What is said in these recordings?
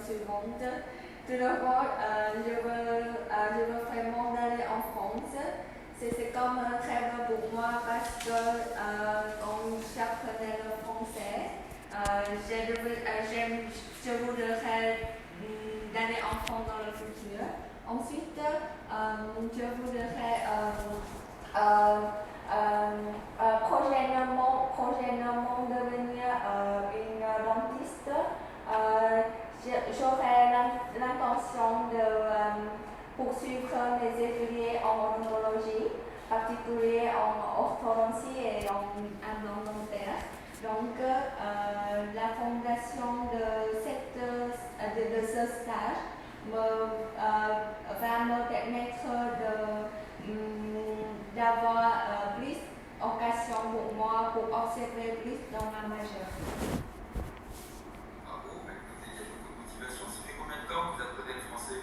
suivantes. Tout d'abord, je veux vraiment aller en France. C'est comme un rêve pour moi parce que quand j'apprenais le français, je voudrais d'aller en France dans le futur. Ensuite, je voudrais prochainement devenir une dentiste. J'aurais l'intention de poursuivre mes études en odontologie, particulier en orthodontie et en implant dentaire. Donc, la fondation de ce stage va me permettre d'avoir plus d'occasion pour moi pour observer plus dans ma majeure. Bravo, écoutez, il y a beaucoup de motivation. Ça fait combien de temps que vous apprenez le français?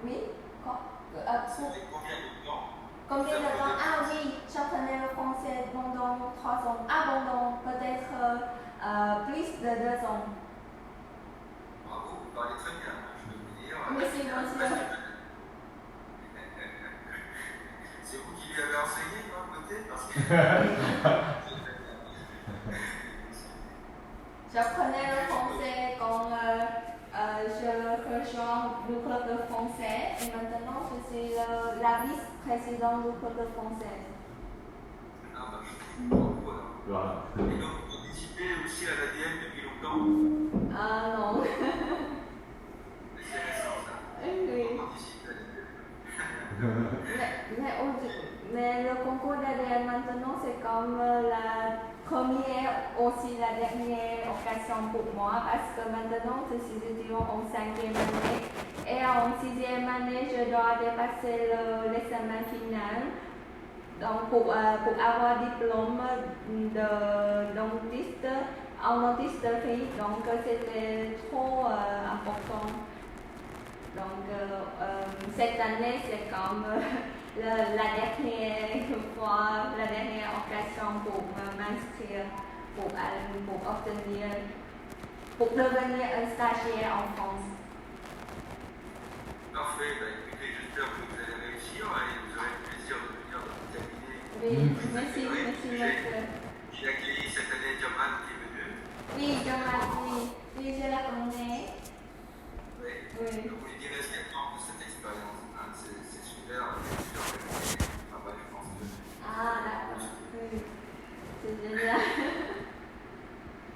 Oui, ça fait combien de temps? Combien de temps? Ah oui, j'apprenais le français pendant 3 ans. Ah, pendant peut-être plus de 2 ans. Bravo, vous parlez très bien, je peux vous dire. Merci, monsieur. C'est vous qui lui avez enseigné, non, côté parce que... J'apprenais le français quand je rejoins le club de français et maintenant je suis la vice-présidente du club de français. Ah bah je suis bravo alors. Voilà. Et donc vous participez aussi à l'ADN depuis longtemps? Ah non. C'est récent ça. Oui. Vous participez à l'ADN. Mais le concours d'ADN maintenant c'est comme la première, aussi la dernière occasion pour moi parce que maintenant je suis étudiant en 5e année et en 6e année je dois dépasser l'examen final. Donc pour avoir diplôme de dentiste en dentisterie, donc c'était trop important. Donc cette année c'est comme la dernière fois, la dernière occasion pour m'inscrire, pour devenir un stagiaire en France. Parfait, bah écoutez, j'espère que vous allez réussir et vous aurez le plaisir de venir dans le cabinet. Oui, merci, monsieur. J'ai accueilli cette année Jaman qui est venu. Oui, Jaman, oui, je la connais. Oui. Oui. Donc vous lui direz ce qu'elle pense de cette expérience. Hein. C'est super, je pense que... Ah, d'accord. Oui. C'est génial.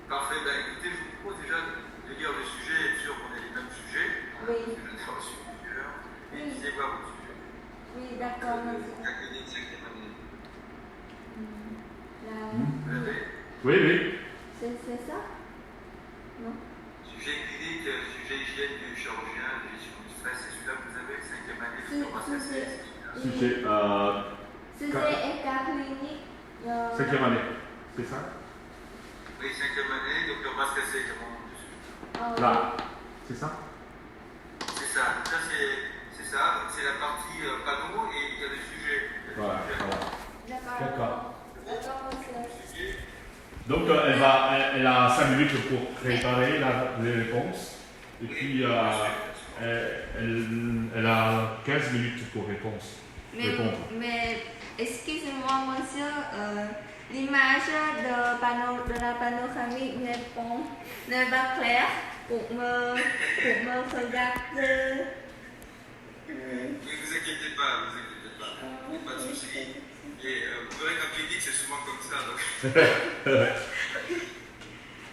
Parfait, bah écoutez, je vous propose déjà de lire le sujet et être sûr qu'on ait les mêmes sujets. Oui. Je l'ai reçu plusieurs. Et Oui. lisez voir votre sujet. Oui, d'accord. Accueillir de 5e année. Vous avez? Oui, oui. C'est ça? Non? Sujet clinique, sujet hygiène du chirurgien, de gestion du stress, c'est celui-là que vous avez, 5e année, docteur Mascassé. Sujet Sujet état clinique. 5e année, c'est ça? Oui, 5e année, docteur Mascassé, comment on dessus. Là, c'est ça? C'est ça, donc ça c'est ça, donc c'est la partie panneau et il y a des sujets. Voilà. D'accord. Donc elle a 5 minutes pour préparer les réponses. Et puis elle a 15 minutes pour répondre. Mais excusez-moi, monsieur, l'image de la panoramique n'est pas claire pour me regarder. Ne vous inquiétez pas, il n'y a pas de souci. Et vous verrez qu'en clinique, c'est souvent comme ça. Donc...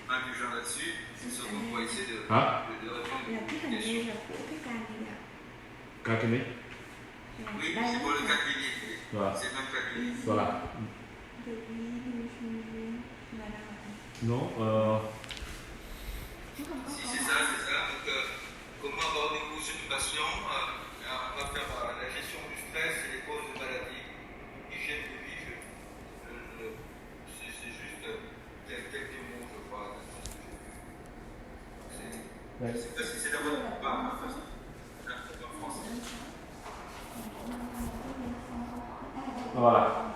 indulgent là-dessus, c'est sûr qu'on va essayer de répondre à une question. Cas clinique? Oui, c'est pour le cas clinique. Voilà. C'est le même cas clinique. Voilà. Non, Si c'est ça. Donc, comment aborder une consultation du patient? On va faire la gestion du stress et les causes de maladie. Hygiène de vie, c'est juste quelques mots, je crois. Je ne sais pas si c'est la bonne ou pas, en français. voilà.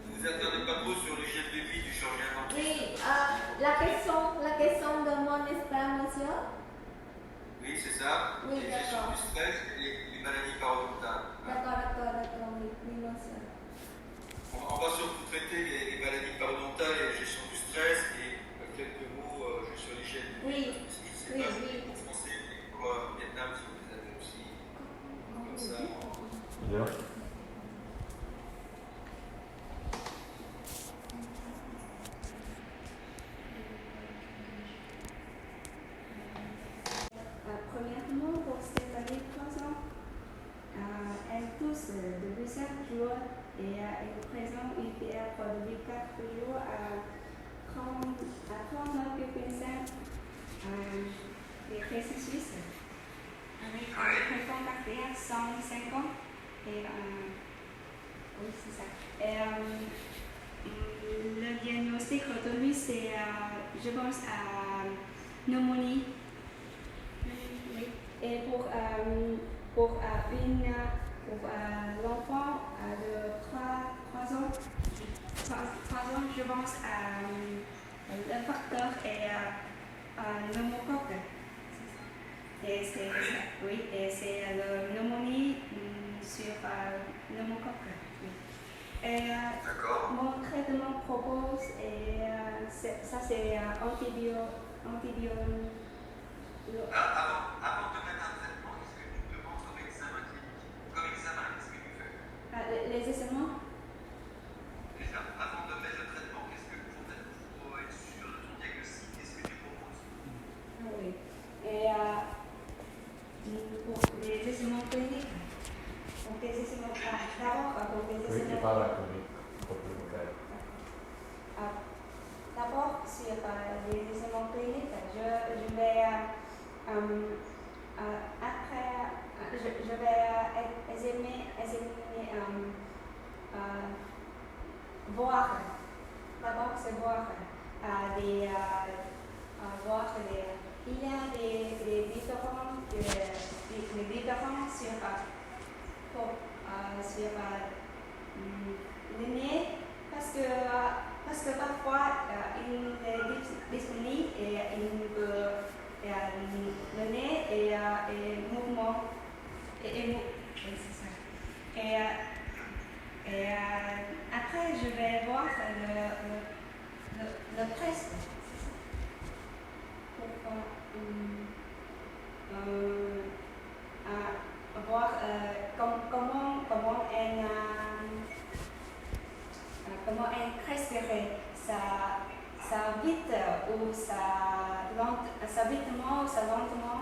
Ne vous attardez pas trop sur l'hygiène de vie. question demande, n'est-ce pas, monsieur? Oui, c'est ça. Oui, les gestions d'accord. du stress et les maladies parodontales. D'accord, oui, monsieur. On va surtout traiter les maladies parodontales et la gestion du stress et quelques mots sur l'hygiène. Oui, C'est oui, pas oui. pour français, mais pour Vietnam, si vous les avez aussi. Comme ça. Bien. Premièrement, pour Stéphanie, 3 ans, elle tousse depuis 5 jours et elle présente une fièvre depuis 4 jours à 39,5 degrés Celsius avec un fréquent cardiaque 150 et oui, c'est ça. Et, le diagnostic retenu, c'est, je pense, à pneumonie. Oui. Et pour l'enfant de 3 ans, je pense à le facteur est pneumocoque. Et c'est oui, et c'est le pneumonie sur pneumocoque. Oui. Et mon traitement propose et ça c'est antibiotique. Avant de mettre un traitement, qu'est-ce que tu demandes comme examen clinique? Comme examen, qu'est-ce que tu fais? Les examens. Déjà, avant de mettre le traitement, qu'est-ce que pour être sûr de ton diagnostic, qu'est-ce que tu proposes? Oui. Et pour les examens cliniques, pour les examens d'abord, pour les Oui, examens. tu parles à clinique. D'abord, sur les examens cliniques, je vais après, je vais examiner voir. D'abord, c'est voir il y a des différences sur le nez parce que parfois il est disponible et le nez est mouvement oui, c'est ça. Et après je vais voir le test pour voir comment elle respirer, ça vite ou ça vitement ou ça lentement.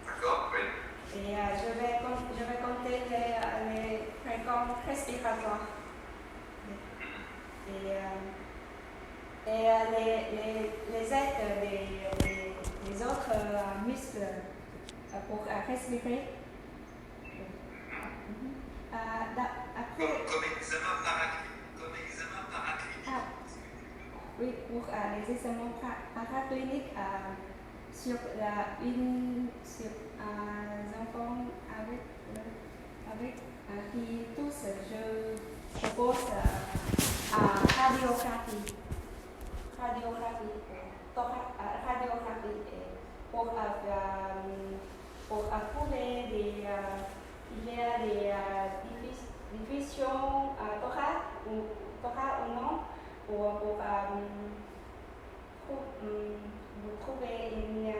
D'accord, oui. Et je vais compter les fréquences respiratoires. Et les aides des autres muscles pour respirer. Après, Comme examen paraclinique. Oui, pour les examens paracliniques sur enfants avec qui toussent, je propose radiographie pour trouver il y a des divisions thorax ou non pour trouver une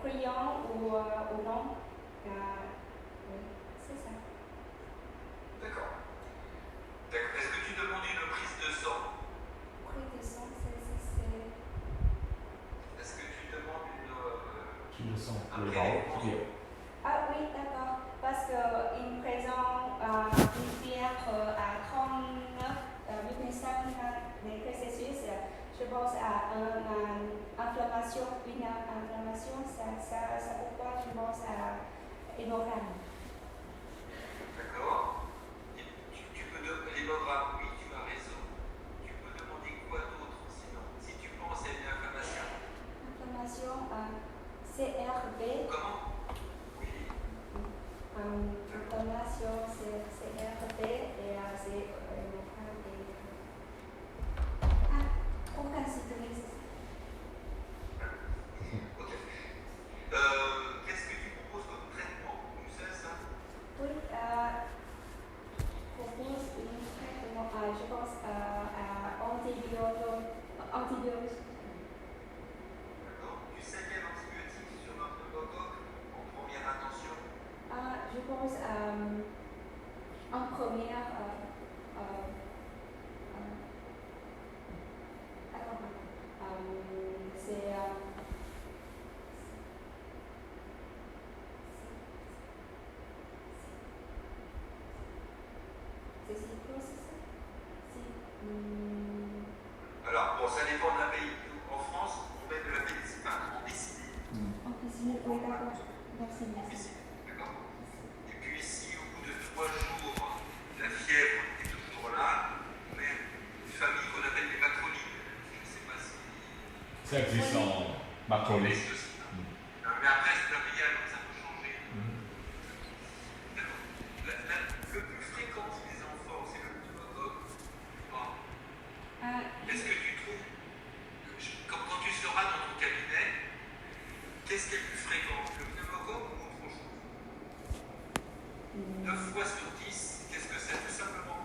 crayon ou non. Oui, c'est ça. D'accord. Est-ce que tu demandes une prise de sang? Prise de sang, c'est. Est-ce que tu demandes Tu le sens, un le prélèvement? Ah oui, d'accord. Parce qu'il présente une fièvre à 39,5 degrés Celsius. Je pense à une inflammation, ça pourquoi je pense à hémogramme. D'accord. Tu peux demander l'hémogramme, oui, tu as raison. Tu peux demander quoi d'autre sinon? Si tu penses à une inflammation. Inflammation, CRP. Comment? Oui. Inflammation, CRP et c'est hémogramme. Aucun merci. difficile. D'accord? Et puis si au bout de 3 jours, la fièvre est toujours là, mais une famille qu'on appelle les macrolides, je ne sais pas si Ça existe en macrolide. c'est aussi. Mais après, c'est un réel, donc ça peut changer. D'accord. Le plus fréquent chez les enfants, c'est le pneumocoque. Bon. Est-ce que tu trouves, quand tu seras dans ton cabinet, qu'est-ce qui est le plus fréquent? Le pneumocoque ou autre chose? 9 fois sur 10, qu'est-ce que c'est tout simplement?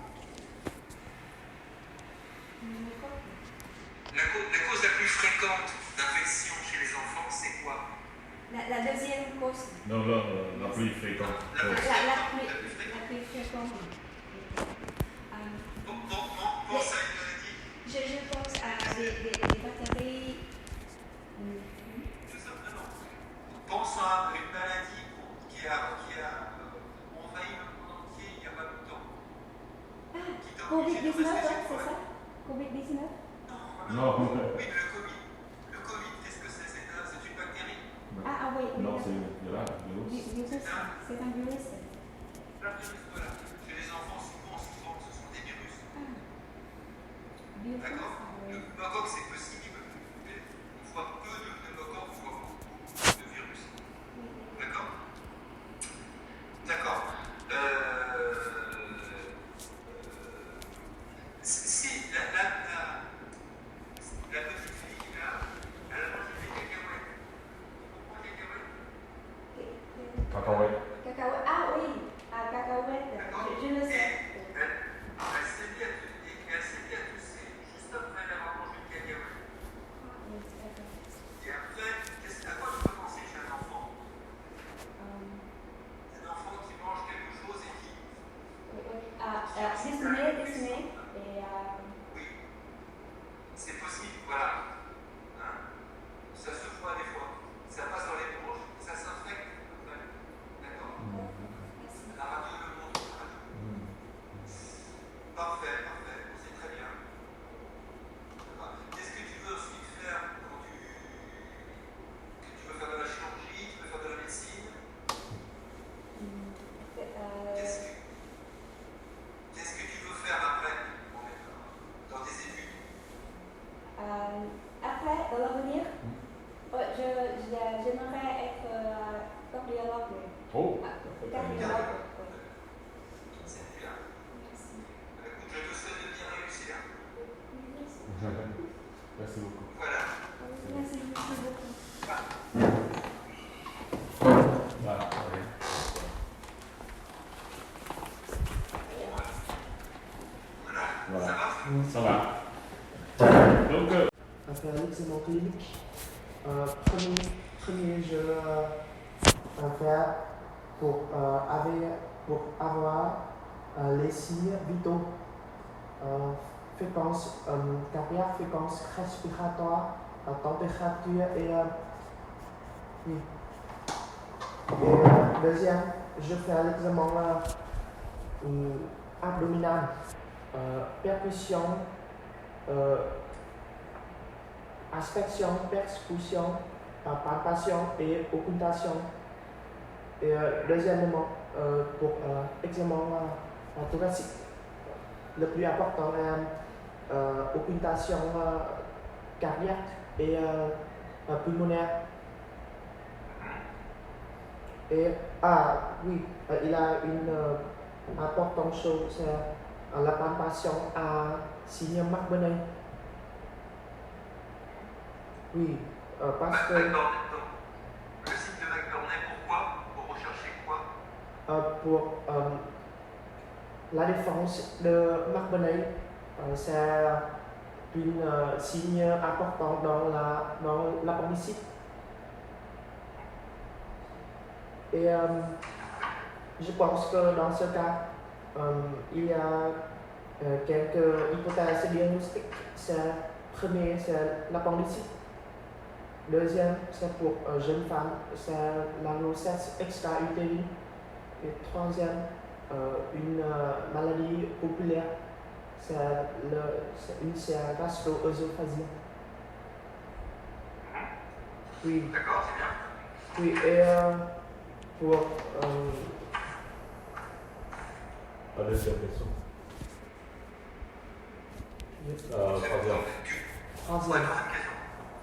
La cause la plus fréquente d'infection chez les enfants, c'est quoi? La deuxième cause. Non, la plus fréquente. La plus fréquente. La plus fréquente. Pense à une maladie. Je pense à des bactéries. Tout simplement. Pense à une maladie qui a envahi le monde entier il n'y a pas longtemps. Qui t'a obligé de Covid-19, rester chez c'est toi. ça? Covid-19? Non. Oui, mais le Covid. Le Covid, qu'est-ce que c'est? C'est une bactérie. Ah oui. Non, c'est là, virus. Virus. C'est un virus. La virus, voilà. Chez les enfants, souvent, ce sont des virus. Virus. D'accord? Le pneumocoque, c'est possible, mais on voit peu de pneumocoque, on voit beaucoup de virus. D'accord? D'accord. Si la petite fille, là, elle a mangé des cacahuètes. On prend des cacahuètes. Cacahuète. Cacahuète. Ah oui, cacahuète. Je le sais. Elle s'est mise à tousser juste après d'avoir mangé une cacahuète. Et après, à quoi tu peux penser chez un enfant? Un enfant qui mange quelque chose et qui... Disney. Oui, c'est possible, voilà. Hein? Ça se voit des fois. Ça passe dans les bronches, ça s'infecte. D'accord? La radio le montre. Parfait, c'est très bien. Qu'est-ce que tu veux ensuite faire quand tu veux faire de la chirurgie, tu veux faire de la médecine? Qu'est-ce que tu veux faire après dans tes études? Après, dans l'avenir, j'aimerais être cardiologue. Oh. Cardiologue. C'est bien. Écoute, je te souhaite de bien réussir. Merci beaucoup. Voilà. Merci beaucoup. Voilà. Voilà. Ça va. Donc, À faire l'examen clinique. Premier jeu à faire pour avoir les signes vitaux. Fréquence cardiaque, fréquence respiratoire, température et oui. Et deuxième, je fais l'examen abdominal, percussion, inspection, percussion, palpation et occultation. Et deuxièmement, pour examen thoracique, le plus important est occultation cardiaque et pulmonaire. Et oui, il a une importante chose, c'est la palpation à signe McBurney. Oui, parce que... Le site de McBurney, pourquoi? Pour rechercher quoi? Pour la défense de McBurney, c'est un signe important dans l'appendicite. Et je pense que dans ce cas, il y a quelques hypothèses diagnostiques. Premier, c'est l'appendicite. Deuxième, c'est pour jeune femme, c'est la grossesse extra-utérine. Et troisième, une maladie populaire, c'est une gastro-œsophagie. Oui. D'accord, c'est bien. Oui, et pour La deuxième question. Troisième. troisième.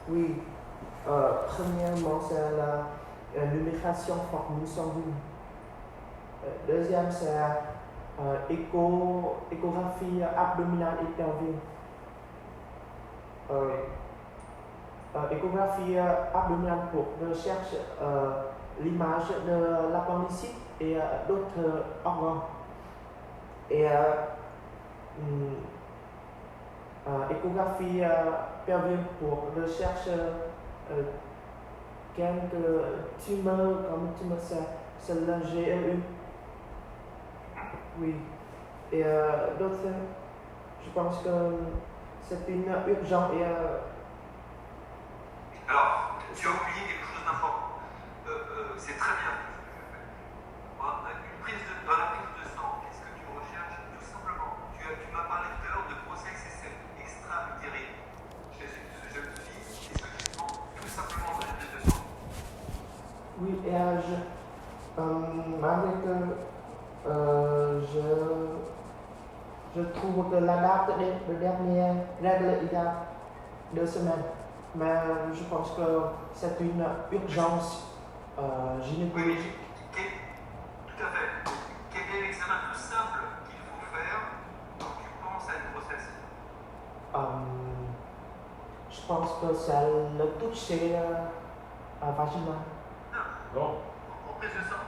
Oui, premièrement, c'est la numération formule sanguine. Deuxième, c'est échographie abdominale et pelvienne. Échographie abdominale pour recherche l'image de l'appendicite et d'autres organes. Et échographie pelvienne pour recherche quelques tumeurs comme tumeur c'est le GLU. Oui. Et d'autres, je pense que c'est une urgence et Alors, tu as oublié quelque chose d'important. C'est très bien. Dans la prise de sang, qu'est-ce que tu recherches? Tout simplement, tu m'as parlé tout à l'heure de grossesse extra-utérine chez une jeune fille. Qu'est-ce que tu prends? Tout simplement dans la prise de sang. oui, et malgré que je trouve que la date de dernière règle il y a 2 semaines, mais je pense que c'est une urgence gynécologique. Tout à fait. Quel est l'examen tout simple qu'il faut faire quand tu penses à une grossesse? Je pense que c'est le toucher vaginal. Non. En prise de sang.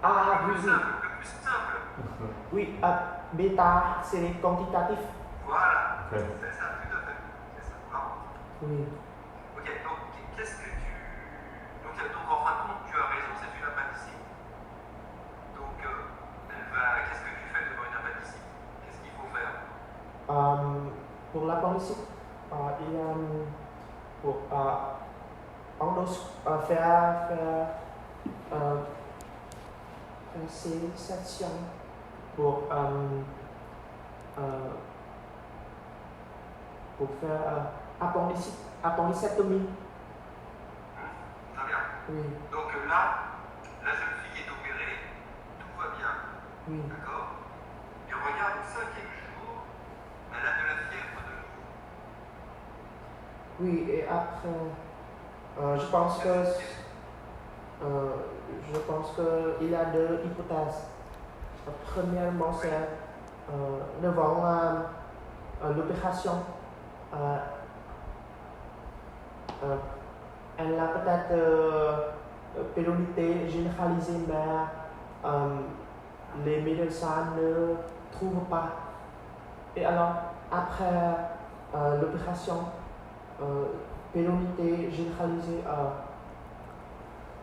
Ah, Le oui, plus oui. simple, le plus simple. Oui, bêta, c'est quantitatif. Voilà. Ok. C'est ça, tout à fait. C'est ça. Bravo. Oui. Ok, donc qu'est-ce que tu. Donc en fin de compte, tu as raison, c'est une appendicite. Donc, qu'est-ce que tu fais devant une appendicite? Qu'est-ce qu'il faut faire? Pour l'appendicite, il y a pour faire ces sections pour faire appendicectomie. Très bien. Oui, Donc là, la jeune fille est opérée, tout va bien, oui, d'accord? Et regarde, au 5e jour, elle a de la fièvre de nouveau. oui, et après, je pense qu'il y a 2 hypothèses. Premièrement, c'est devant l'opération, elle a peut-être pélonité généralisée, mais les médecins ne trouvent pas. Et alors, après l'opération, pélonité généralisée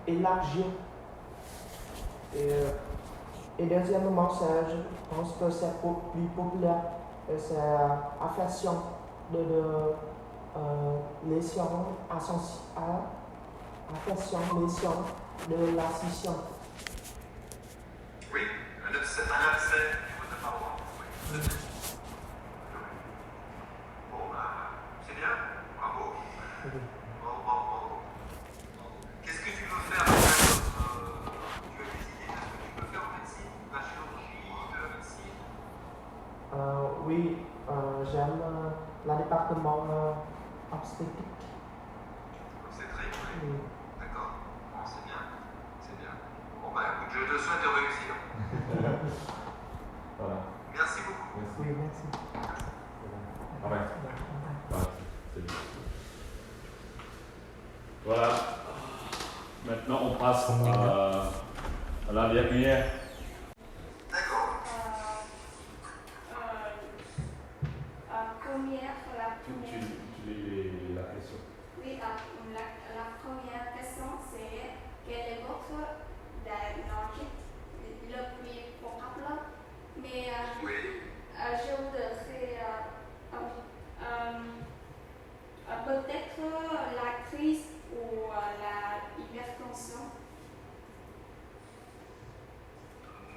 élargie. Et deuxièmement, je pense que c'est plus populaire. C'est affection de lésion, affection, lésion de la scission. Oui, un abcès au niveau de la paroi. Oui. Bon, c'est bien, bravo. Oui. Bravo. Qu'est-ce que tu veux faire tu as des idées de ce que tu peux faire en médecine? La chirurgie, de la médecine? Oui, j'aime le département obstétrique. C'est très bien. Oui. D'accord. Bon, c'est bien. C'est bien. Bon, écoute, je te souhaite de réussir. Voilà. Merci beaucoup. Merci. Oui, merci. Ah ouais. Ouais, c'est bien. Voilà. Maintenant, on passe à la dernière. D'accord. La Tu première. lis la question. Oui, la première question c'est quel est votre diagnostic le plus probable? Mais Oui. je voudrais peut-être la crise ou la hypertension.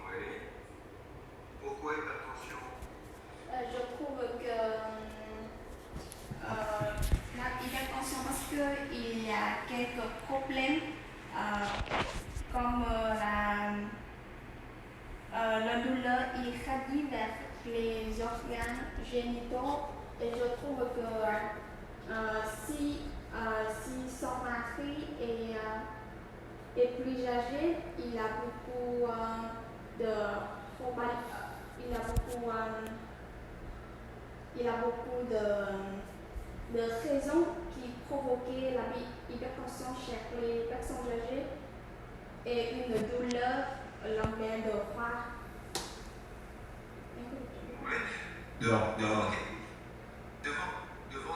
Oui. Pourquoi hypertension? Je trouve que la hypertension parce qu'il y a quelques problèmes comme la douleur irradie vers les organes génitaux. Et je trouve que si son mari est plus âgé, il a beaucoup de raisons qui provoquaient l'hypertension chez les personnes âgées et une douleur lombaire de froid. Oui. Devant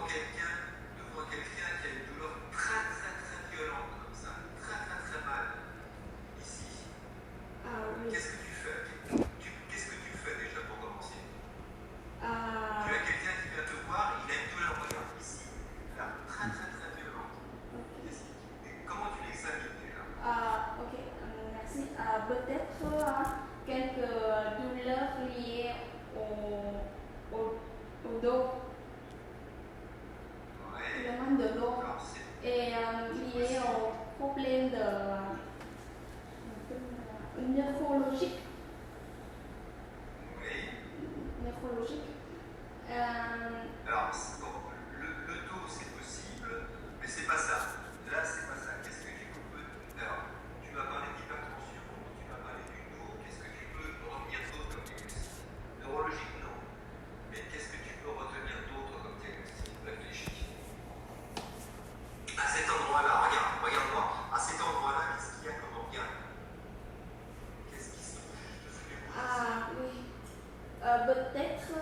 quelqu'un qui a une douleur très violente comme ça, très mal, ici. Oui. Qu'est-ce que tu fais? Qu'est-ce que tu fais déjà pour commencer? Tu as quelqu'un qui vient te voir, il a une douleur, regarde, ici, là, très violente. Comment tu l'examines déjà? Ok, merci. Peut-être quelques douleurs liées au dos, Ouais. le mal de dos, Alors, et liées aux problèmes neurologiques. Oui. Neurologiques. Alors, bon, le dos, c'est possible, mais c'est pas ça. Là, c'est pas ça. Qu'est-ce que tu peux... Alors, tu vas parler d'hypertension, tu vas parler du dos. Qu'est-ce que tu peux retenir d'autre comme diagnostic? Neurologique, non. Mais qu'est-ce que tu peux retenir d'autre comme diagnostic? Réfléchis. À cet endroit-là, regarde-moi. À cet endroit-là, qu'est-ce qu'il y a comme organe? Qu'est-ce qui se touche? Oui. Peut-être.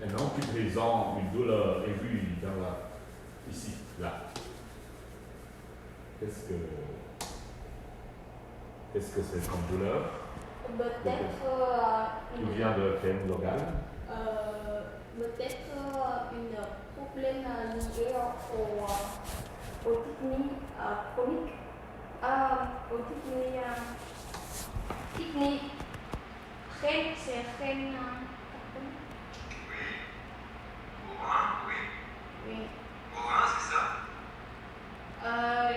Maintenant, tu présentes une douleur aiguë dans ici, là. Qu'est-ce que c'est comme douleur? Peut-être. Tu viens de quel organe? Peut-être une problème lié aux techniques chroniques, aux techniques reines, c'est reines. Oui. Au rein, oui. Oui. Au rein, c'est ça.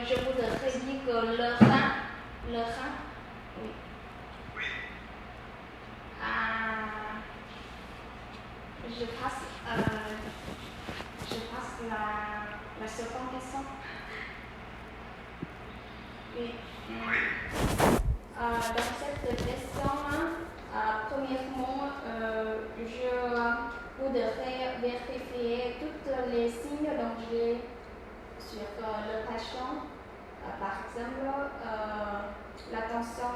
Je voudrais dire que le rein, oui. Oui. Je passe la seconde question. Oui. Oui. Dans cette question, premièrement, je voudrais vérifier tous les signes d'danger sur le patient. Par exemple, la tension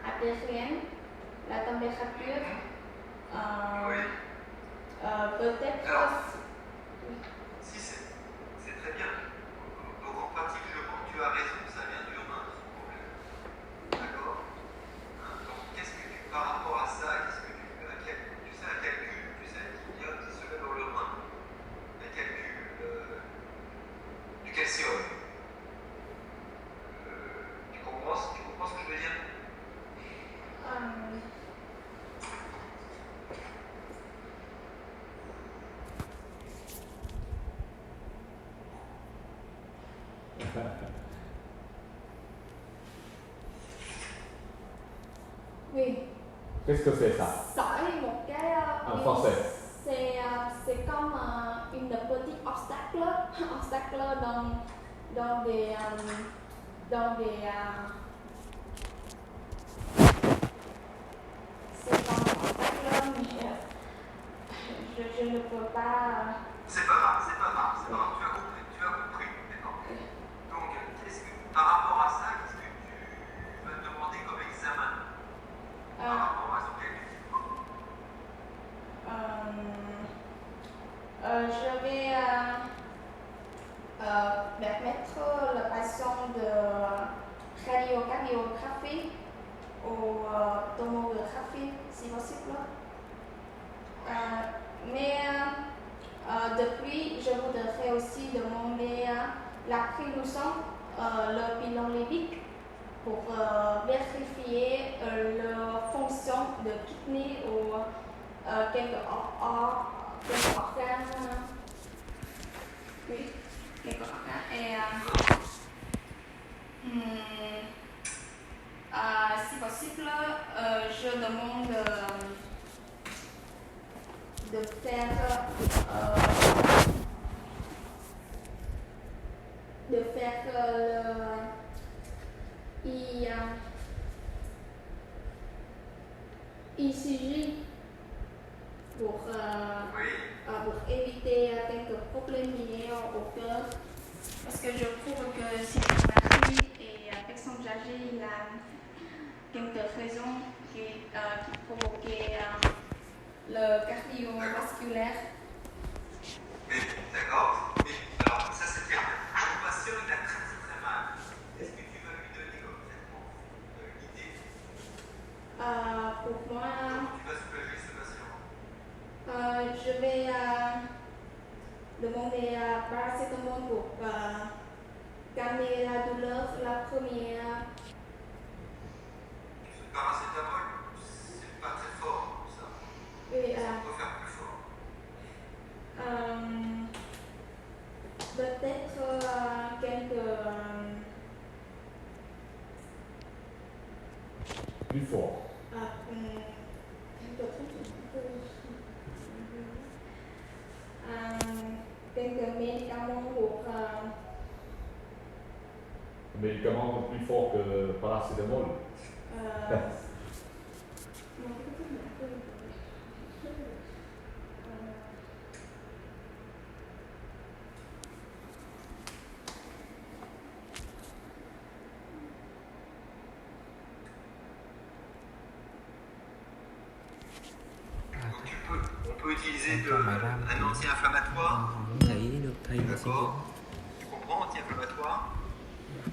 artérienne, la température. Oui. Peut-être. Alors, si c'est très bien. Donc en pratique, je pense que tu as raison, ça vient du rein, ce problème. D'accord? Donc qu'est-ce que tu, par rapport à ça, qu'est-ce que tu fais? Tu sais, un calcul, tu sais, qui se fait dans le rein. Un calcul du calcium. Tu comprends ce que je veux dire? Oui. Qu'est-ce que c'est ça? Sỏi một cái. En français. C'est comme une petite obstacle dans des c'est comme un obstacle, mais je ne peux pas. C'est pas grave, tu as compris, d'accord. Donc, par rapport à ça, qu'est-ce que tu vas te demander comme examen par rapport à ce calcul? Je vais permettre le patient de radiocardiographie ou tomographie si possible. Mais depuis, je voudrais aussi demander la prise du sang, le bilan lipidique pour vérifier la fonction de kidney ou quelques organes. Oui, quelques organes. Et si possible, je demande de faire le ECG pour éviter quelques problèmes liés au cœur. Parce que je trouve que si mon mari est personne âgée, il a quelques raisons qui provoquaient le cardiovasculaire. Mais d'accord, mais alors ça c'est bien. Mon patient il a très mal. Est-ce que tu vas lui donner comme traitement l'idée? Pour moi, Tu vas soulager ce patient. je vais demander à paracétamol pour calmer la douleur. La première. Paracétamol, c'est pas très fort ça. Oui, On peut faire plus fort. Peut-être quelques. Plus fort. Quelques médicaments pour. Un médicament plus fort que paracétamol. On peut utiliser un anti-inflammatoire. Thấy được thầy là sinh D'accord. Tu comprends, anti-inflammatoire?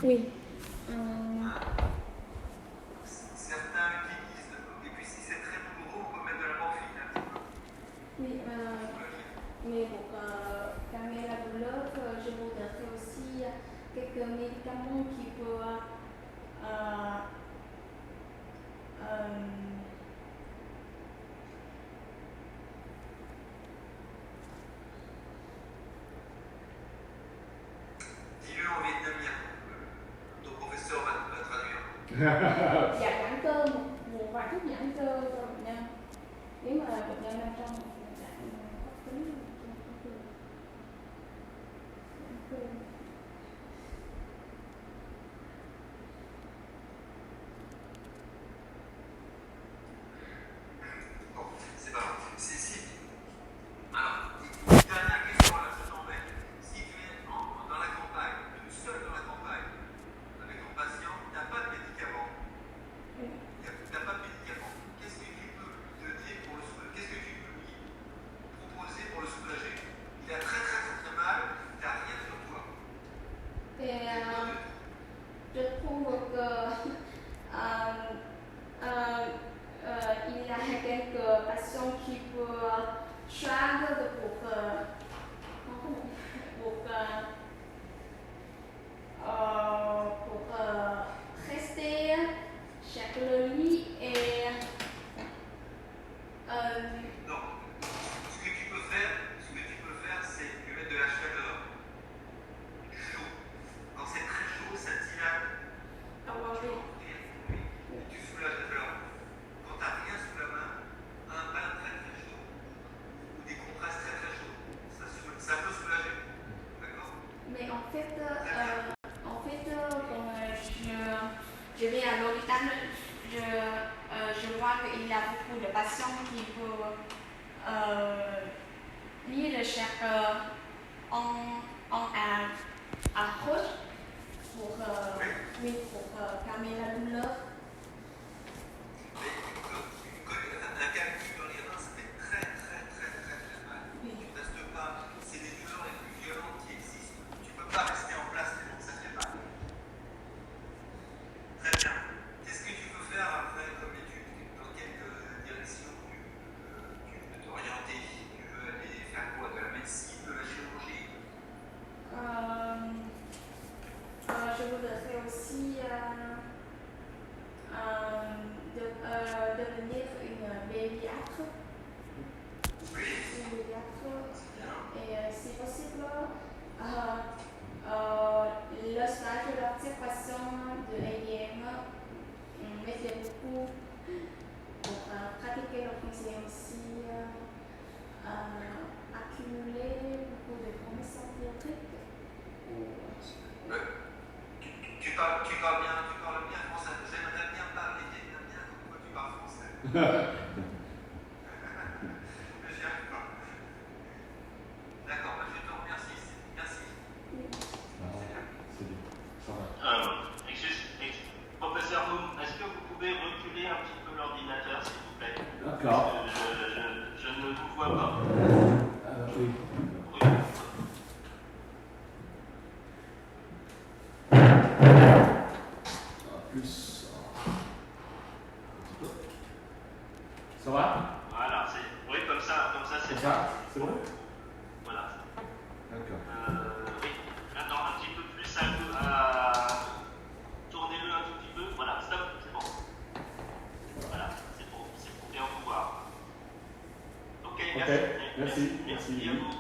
Oui. Certains utilisent, et puis si c'est très douloureux, on peut mettre de la morphine un petit peu. Oui, mais pour calmer la douleur, je voudrais aussi quelques médicaments qui peuvent Dis-le en vietnamien. Ton professeur va traduire. giãn cơ, một vài thuốc giãn cơ cho bệnh nhân. Nếu mà bệnh nhân đang trong một tình trạng cấp tính giãn cơ. Bon, c'est pas grave. Si. Alors, dernière question, là, je t'embête. Si tu es dans la campagne, tout seul dans la campagne, avec ton patient, tu n'as pas de médicament. Tu n'as pas de médicament. Qu'est-ce que tu peux lui donner pour le soulager? Qu'est-ce que tu peux lui proposer pour le soulager? Il a très mal, tu n'as rien sur toi. Et je trouve que il y a quelques patients qui peuvent choisir pour rester sur le lit et Non. Ce que tu peux faire, c'est lui mettre de la chaleur. Chaud. Quand c'est très chaud, ça dilate. avoir des Tu soulages la chaleur. Quand tu n'as rien sous la main, un bain très chaud ou des compresses très chaudes, ça peut soulager. D'accord? mais en fait, quand je vais à l'hôpital, je vois qu'il y a beaucoup de patients qui peuvent lire chaque en approche pour calmer la douleur. Un calcul dans les reins, ça fait très mal. Tu ne restes pas. C'est des douleurs les plus violentes qui existent. Tu ne peux pas rester en place tellement ça fait mal. Très bien. Qu'est-ce que tu peux faire après comme étude? Dans quelle direction tu veux t'orienter? Tu veux aller faire quoi? De la médecine, de la chirurgie? Je voudrais aussi arrive pas. D'accord, je te remercie. Merci. C'est bien. Ça va. Professeur Moum, est-ce que vous pouvez reculer un petit peu l'ordinateur, s'il vous plaît? D'accord. Je ne vous vois pas. Oui. Plus. Ça va? Voilà, oui, comme ça c'est C'est bien. ça? C'est bon? Voilà. D'accord. Oui, attends, un petit peu plus, tournez-le un tout petit peu. Voilà, stop, c'est bon. Voilà, c'est pour bien vous voir. Ok, merci. Merci à vous.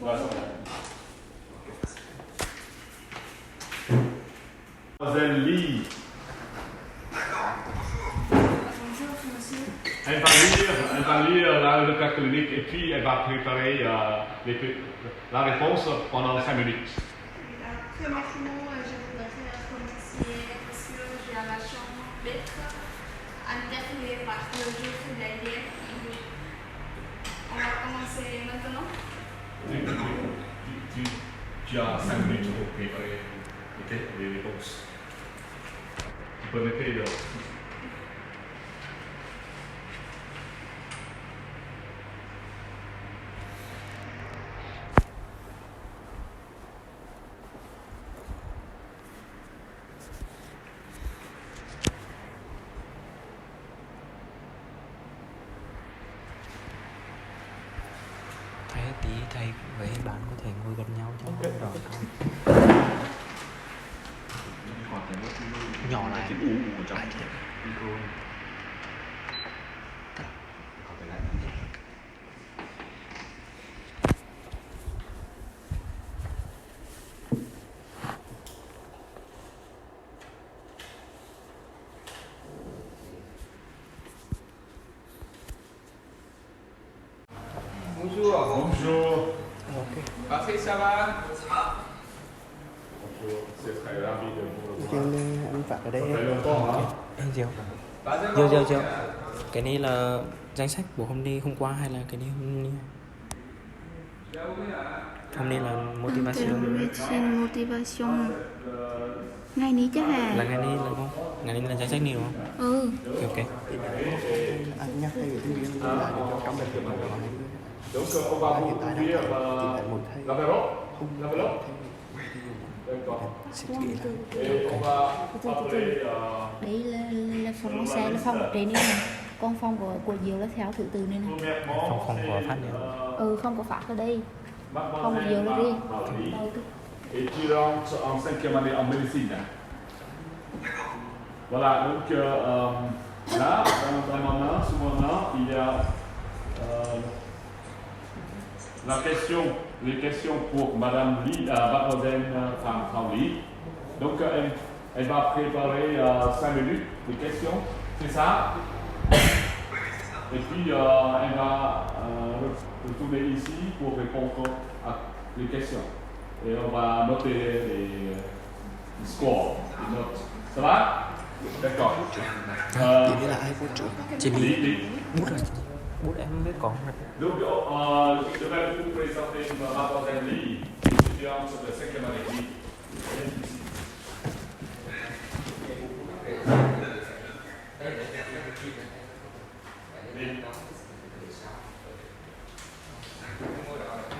Ouais, ça va. Mademoiselle Lee, Bonjour, monsieur. elle va lire le cas clinique et puis elle va préparer la réponse pendant 5 minutes. Premièrement, je voudrais remercier monsieur de la chambre d'être interviewé par le jour de la guerre. On va commencer maintenant. Tu as 5 minutes pour préparer les réponses. Tu peux mettre Thầy tí thầy với bạn có thể ngồi gần nhau cho nó rõ thôi. Nhỏ lại trong micro. Bonjour. Patrick, ça va? Bonjour. C'est très ravi de vous Cho revoir. nên anh phạt ở đây Ça fait longtemps, hein? Anh Diệu. Pas de Diệu. Cái này là danh sách của hôm qua hay là cái này hôm nay là motivation Trên motivation. Ngày ní chứ hả? là ngày nay là không? Ngày nay là danh sách nhiều không? Ừ. Ok. anh nhắc thay vì tiếng Việt là trong bài kiểm tra này Donc, on va vous hiện tại ouvrir đang chỉ một thay l'enveloppe. D'accord. Xin kỹ là Et on va appeler Đấy là phòng xe là phòng ở trên này này. Còn phòng của Diệu là theo thứ tự này này. premièrement, Không có phát điện. Không có phát ở đây. Phòng của Mademoiselle Diệu là đi. Marie, Đâu cứ- étudiante en 5e année en médecine. Voilà, donc là, dans ma main, sous mon main, il y a les questions pour Madame Lee, Mademoiselle Frau Lee. Donc elle va préparer 5 minutes de questions, c'est ça? Et puis elle va retourner ici pour répondre à les questions. Et on va noter les scores, les notes. Ça va? D'accord. Chị biết là ai vô trước. Chị Lý, Lý Lý. bút rồi. Bút em biết có rồi. Donc, je vais vous présenter Mademoiselle Lee, étudiante de 5e année.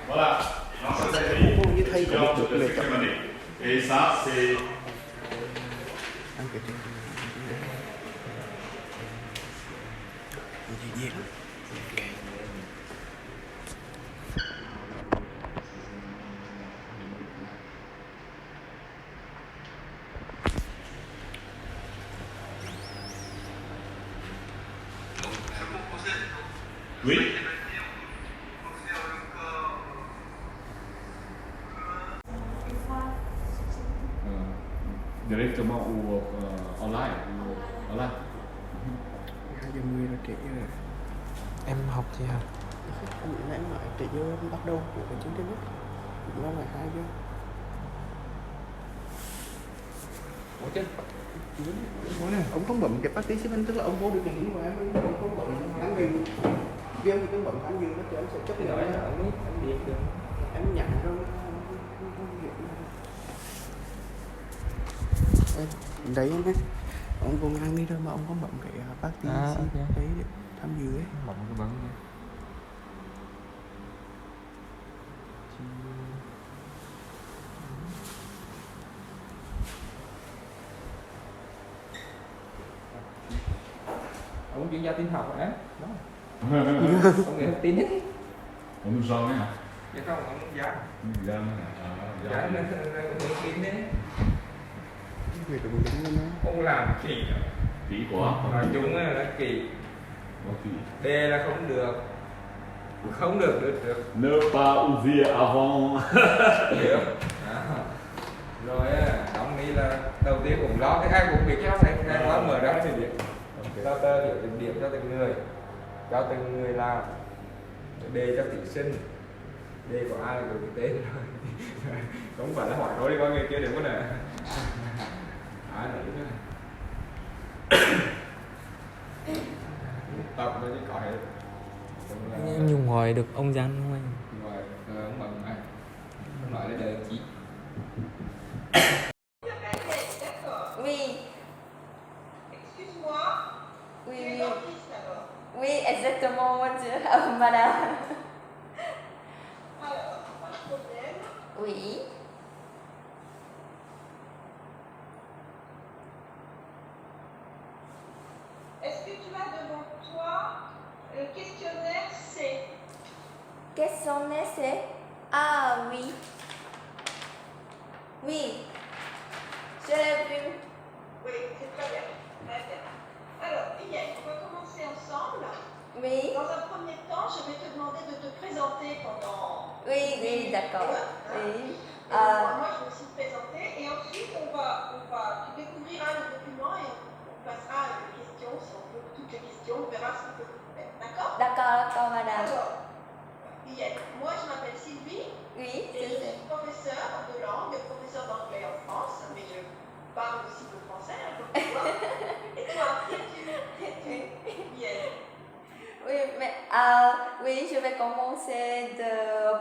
Voilà, Mademoiselle Lee, Như thầy có étudiante một de lựa 5e chọn année. Et ça, c'est anh kể trên Gì Donc, je vous proposais, oui. on peut faire le corps. Directement ou online. Online. 2:10 rồi trễ rồi. Em học gì hả? Anh nãy em nói trễ giờ em bắt đầu của cái chương trình ấy. Nó là 2 giờ. Ok. Ông không bấm cái participant, tức là ông vô được cái link của em, ông không bấm tham dự. Vì em không bấm tham dự thì em sẽ chấp nhận Ông biết được. em nhận rồi. Đấy em ấy, ông công an đi rồi mà ông không bấm cái participant đấy để tham dự ấy. Bấm cái bấm kia. Ông chuyên gia tin học hả? Đó. Ông người tin hết. Ông John ấy hả? Chứ không, ông giá. John Giá nên người tin đấy. Việc của mình đúng không? Ông làm kỳ. Kỹ quá. Nói chung là kỳ. Có kỹ. D là không được. Không được. Ne pas ouvrir avant. Được. Rồi đóng đi là đầu tiên cũng lo, cái ai cũng biết cái này, ai quá mở ra thì biết. Cho tơ hiểu từng điểm cho từng người, cho từng người làm. Đề cho thí sinh, đề của ai là được cái tên rồi. Không phải là hỏi thôi đi qua người kia đừng có nè. Ai là đúng này. Tập nó chỉ có hết. Em dùng hỏi được ông Giang không anh? Rồi, ông bằng này. Ông nói là đời chí. Oui. Excuse-moi. Oui, Tu es oui. dentiste alors. Oui, exactement, monsieur. Madame. Alors, pas de problème. Oui. Est-ce que tu as devant toi le questionnaire C? Questionnaire, c'est... Ah, oui. Oui. Je l'ai vu. Oui, c'est très bien. Très bien. Alors, Yann, on va commencer ensemble. Oui. Dans un premier temps, je vais te demander de te présenter pendant... Oui, d'accord. Oui. Moi, je vais aussi te présenter. Et ensuite, tu découvriras le document et on passera à une question, si on peut, toutes les questions, on verra ce qu'on peut faire. D'accord? D'accord, madame. Alors, Yann, moi, je m'appelle Sylvie. Oui, Et je suis professeure de langue, professeure d'anglais en France, mais je parle aussi le français un peu plus loin. Et toi, Yann? Oui, mais oui, je vais commencer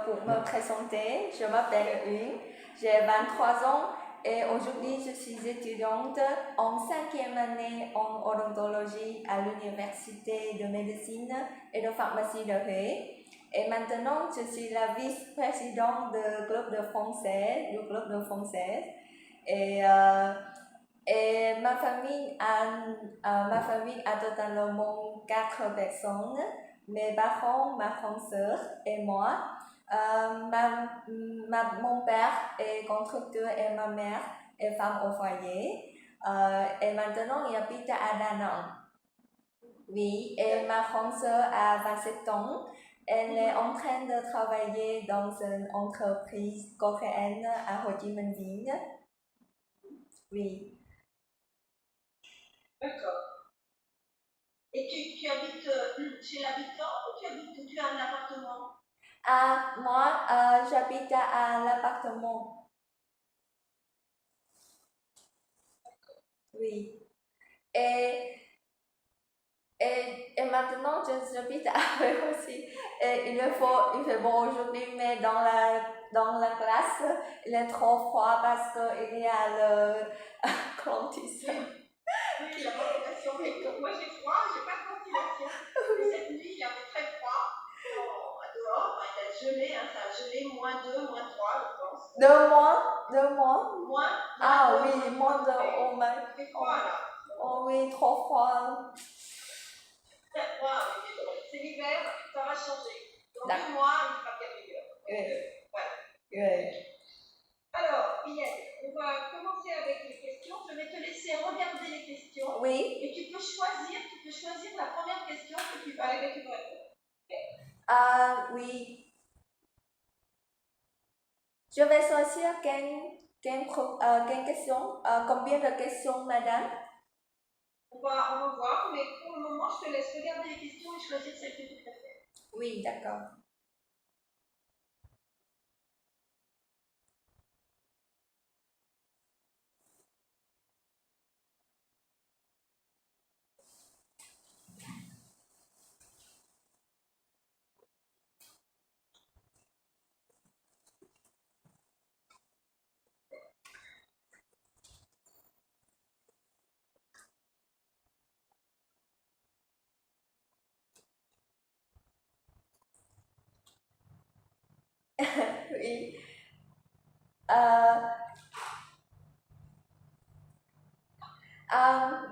pour me présenter. Je m'appelle Une, j'ai 23 ans et aujourd'hui je suis étudiante en 5e année en odontologie à l'Université de médecine et de pharmacie de Huế. Et maintenant, je suis la vice-présidente du club de français. Et ma famille a totalement 4 personnes, mes parents, ma grande sœur et moi. Mon père est constructeur et ma mère est femme au foyer. Et maintenant, il habite à Da Nang. Oui, et ma grande sœur a 27 ans. Elle est en train de travailler dans une entreprise coréenne à Ho Chi Minh Ville. Oui. D'accord. Et tu habites chez l'habitant ou tu as un appartement? Moi, j'habite à l'appartement. Oui. Et maintenant, j'habite à Huế aussi. Et il fait bon aujourd'hui, mais dans la classe, il est trop froid parce qu'il y a le climatiseur. Oui, la ventilation. Moi, j'ai froid, j'ai pas de ventilation. Et cette nuit, il avait très froid dehors. Il a gelé, ça a gelé -2, -3, je pense. 2 mois? 2 mois? Oui, moins de... Oh my... Il fait froid, là. Oh oui, trop froid. Très froid, c'est l'hiver, ça va changer. Dans 2 mois, il fera bien meilleur. Voilà. Alors, Yann, on va commencer avec les questions. Je vais te laisser regarder les questions. Oui. Et tu peux choisir la première question à laquelle tu peux répondre. Oui. Je vais choisir quelle question, combien de questions, madame? On va voir, mais pour le moment, je te laisse regarder les questions et choisir celle que tu préfères. Oui, d'accord. Oui.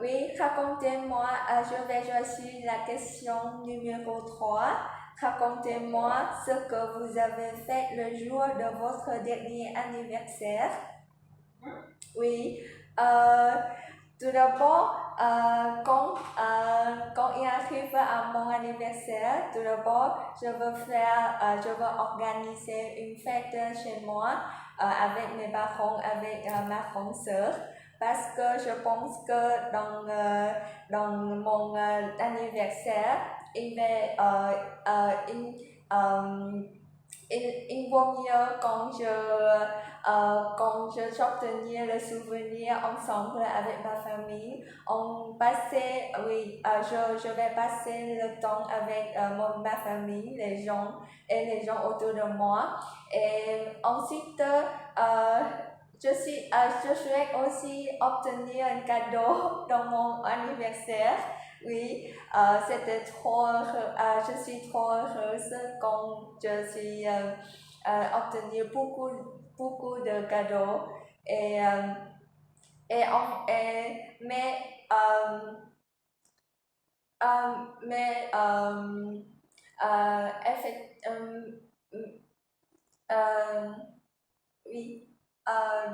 Oui, racontez-moi, je vais choisir la question numéro 3. Racontez-moi ce que vous avez fait le jour de votre dernier anniversaire. Oui, tout d'abord, quand il arrive à mon anniversaire, tout d'abord, je veux organiser une fête chez moi avec mes parents, avec ma grande sœur. Parce que je pense que dans mon anniversaire, il vaut mieux quand j'obtenais le souvenir ensemble avec ma famille. Je vais passer le temps avec ma famille, les gens autour de moi. Et ensuite, je souhaite aussi obtenir un cadeau dans mon anniversaire. Oui, je suis trop heureuse quand je suis obtenu beaucoup de cadeaux oui.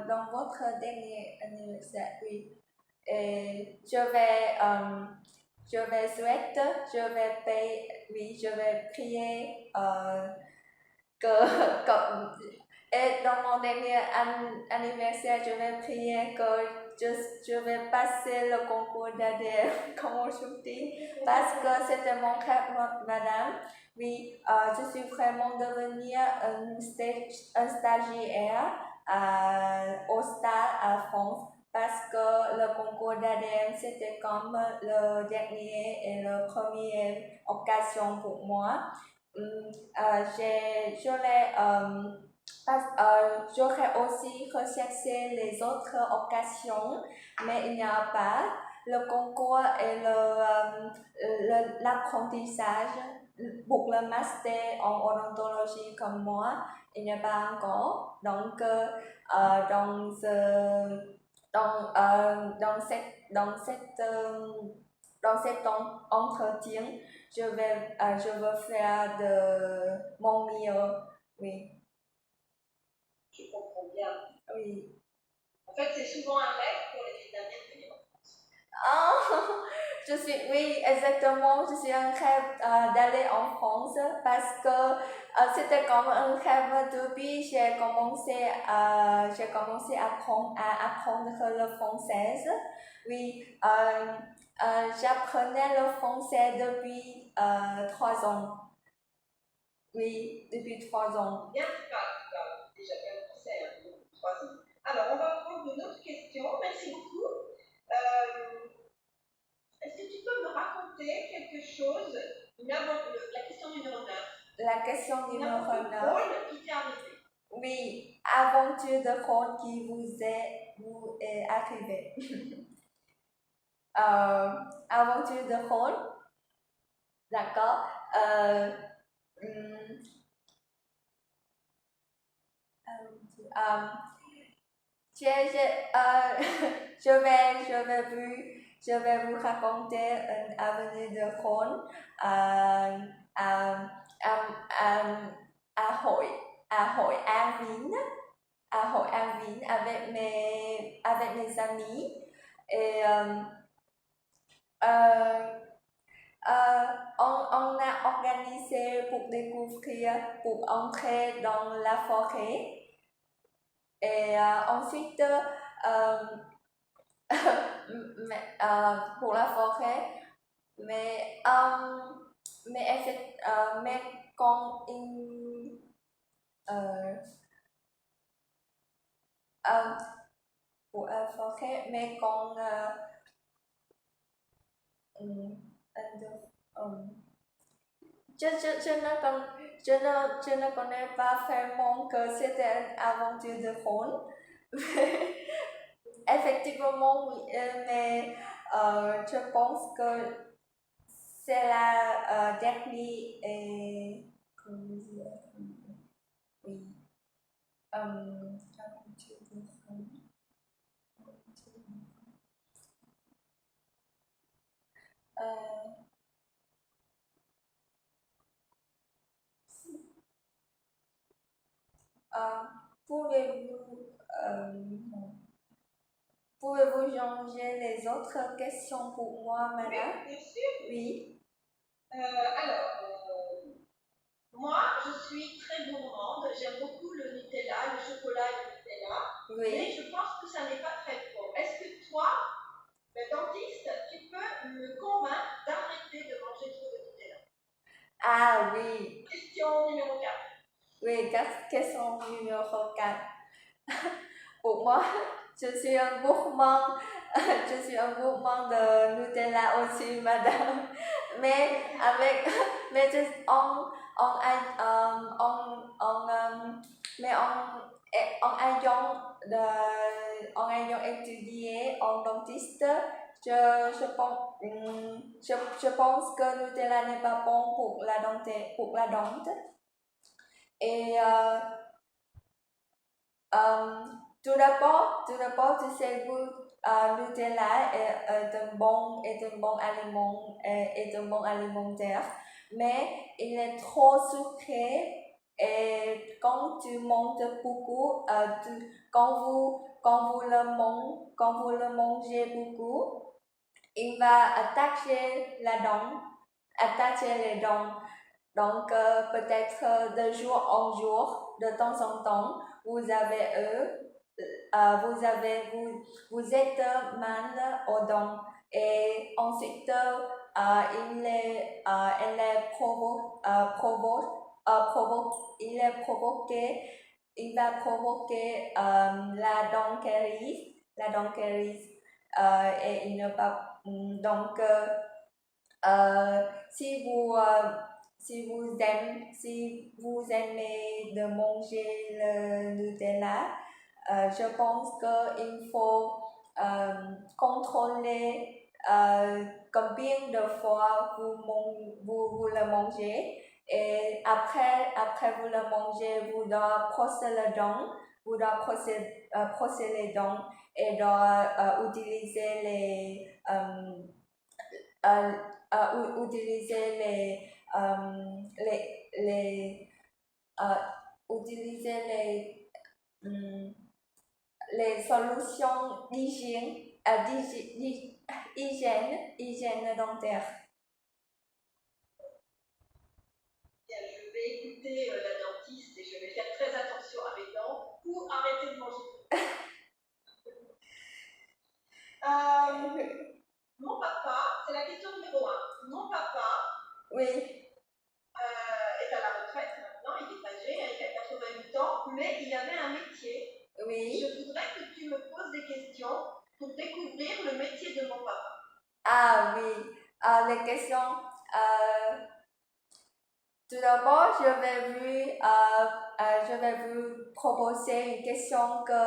Dans votre dernier anniversaire, oui. Et je vais prier et dans mon dernier anniversaire, je vais prier que je vais passer le concours d'ADN comme aujourd'hui parce que c'était mon rêve, madame. Oui, je suis vraiment devenir un stagiaire au STAR à France parce que le concours d'ADN c'était comme le dernier et le premier occasion pour moi. J'aurais aussi recherché les autres occasions, mais il n'y a pas. Le concours et l'apprentissage pour le master en odontologie comme moi, il n'y a pas encore. Donc, dans cet entretien, je veux faire de mon mieux. Oui. Je comprends bien. Oui. En fait, c'est souvent un rêve pour les Vietnamiens de venir en France. Oui, exactement. Je suis un rêve d'aller en France parce que c'était comme un rêve depuis j'ai commencé à apprendre le français. Oui, j'apprenais le français depuis 3 ans. Oui, depuis 3 ans. Bien, tu parles déjà bien français, depuis 3 ans. Alors, on va prendre une autre question. Merci beaucoup. Est-ce que tu peux me raconter quelque chose, la question numéro 9. La question numéro 9. Qui t'est arrivé? Oui, aventure de rôle qui vous est arrivée. Aventure de rôle. D'accord. Je vais vous raconter une avenue de rôle à Hội An Vĩnh avec mes amis et on a organisé pour entrer dans la forêt et ensuite pour la forêt mais quand pour la forêt mais quand je ne connais pas vraiment que c'était une aventure de rôle. Effectivement, oui, mais je pense que c'est la dernière oui. Pouvez-vous pouvez-vous changer les autres questions pour moi, madame? Oui, bien sûr. Oui. Moi, je suis très gourmande. J'aime beaucoup le Nutella, le chocolat et le Nutella. Oui. Mais je pense que ça n'est pas très bon. Est-ce que toi, le dentiste, tu peux me convaincre d'arrêter de manger trop de Nutella? Ah oui. Question numéro 4. Oui, question numéro 4. Pour moi, je suis un gourmand. Je suis un gourmand de Nutella aussi, madame. Mais en ayant étudié en dentiste, je pense que Nutella n'est pas bon pour la dente. Et tout d'abord, tu sais que Nutella est un bon alimentaire, mais il est trop sucré et quand tu manges beaucoup, quand vous le mangez beaucoup, il va attacher les dents. Donc peut-être de jour en jour, de temps en temps, vous êtes mal aux dents et ensuite il va provoquer la dent caries et il ne pas donc si vous aimez de manger le Nutella, je pense qu'il faut contrôler combien de fois vous le mangez. Et après vous le mangez, vous devez brosser les dents, les dents et utiliser les solutions d'hygiène dentaire. Bien, je vais écouter la dentiste et je vais faire très attention à mes dents pour arrêter de manger. Mon papa, c'est la question numéro 1. Mon papa est à la retraite maintenant, il est âgé, il a 88 ans, mais il avait un métier. Oui. Je voudrais que tu me poses des questions pour découvrir le métier de mon papa. Ah oui, les questions. Tout d'abord, je vais vous proposer une question que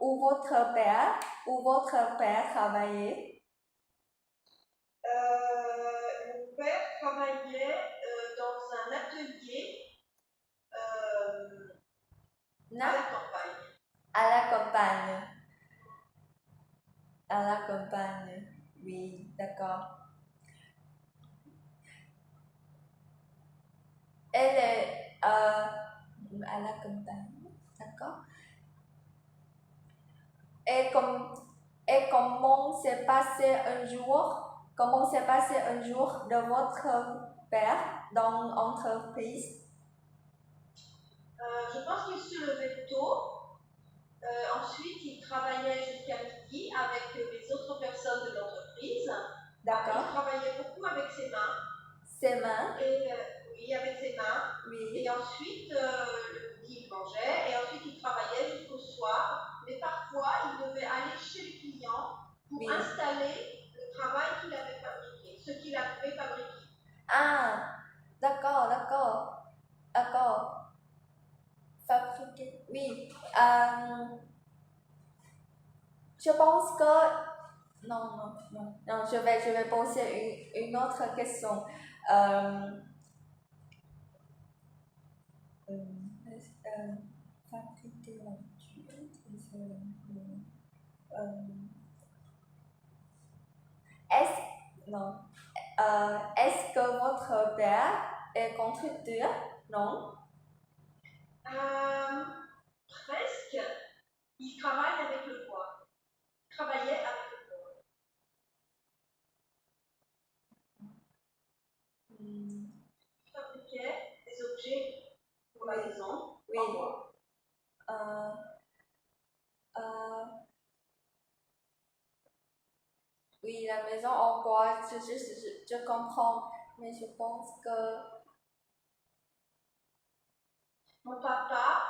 où votre père travaillait? Mon père travaillait dans un atelier à la campagne. À la campagne. À la campagne, oui, d'accord. Elle est à la campagne, d'accord. Et comment s'est passé un jour de votre père dans l'entreprise? Je pense qu'il se levait tôt. Ensuite, il travaillait jusqu'à midi avec les autres personnes de l'entreprise. D'accord. Il travaillait beaucoup avec ses mains. Ses mains? Oui, avec ses mains. Oui. Et ensuite, le midi, il mangeait. Et ensuite, il travaillait jusqu'au soir. Mais parfois, il devait aller chez les clients pour installer le travail qu'il avait fabriqué, ce qu'il avait fabriqué. Ah, d'accord. Fabriqué, oui. Je pense que Non, je vais poser une autre question. Est-ce que votre père est constructeur? Non. Presque. Il travaille avec le bois. Il travaillait avec le bois. Il fabriquait des objets pour la maison en bois. Oui, la maison en bois, je comprends, mais je pense que mon papa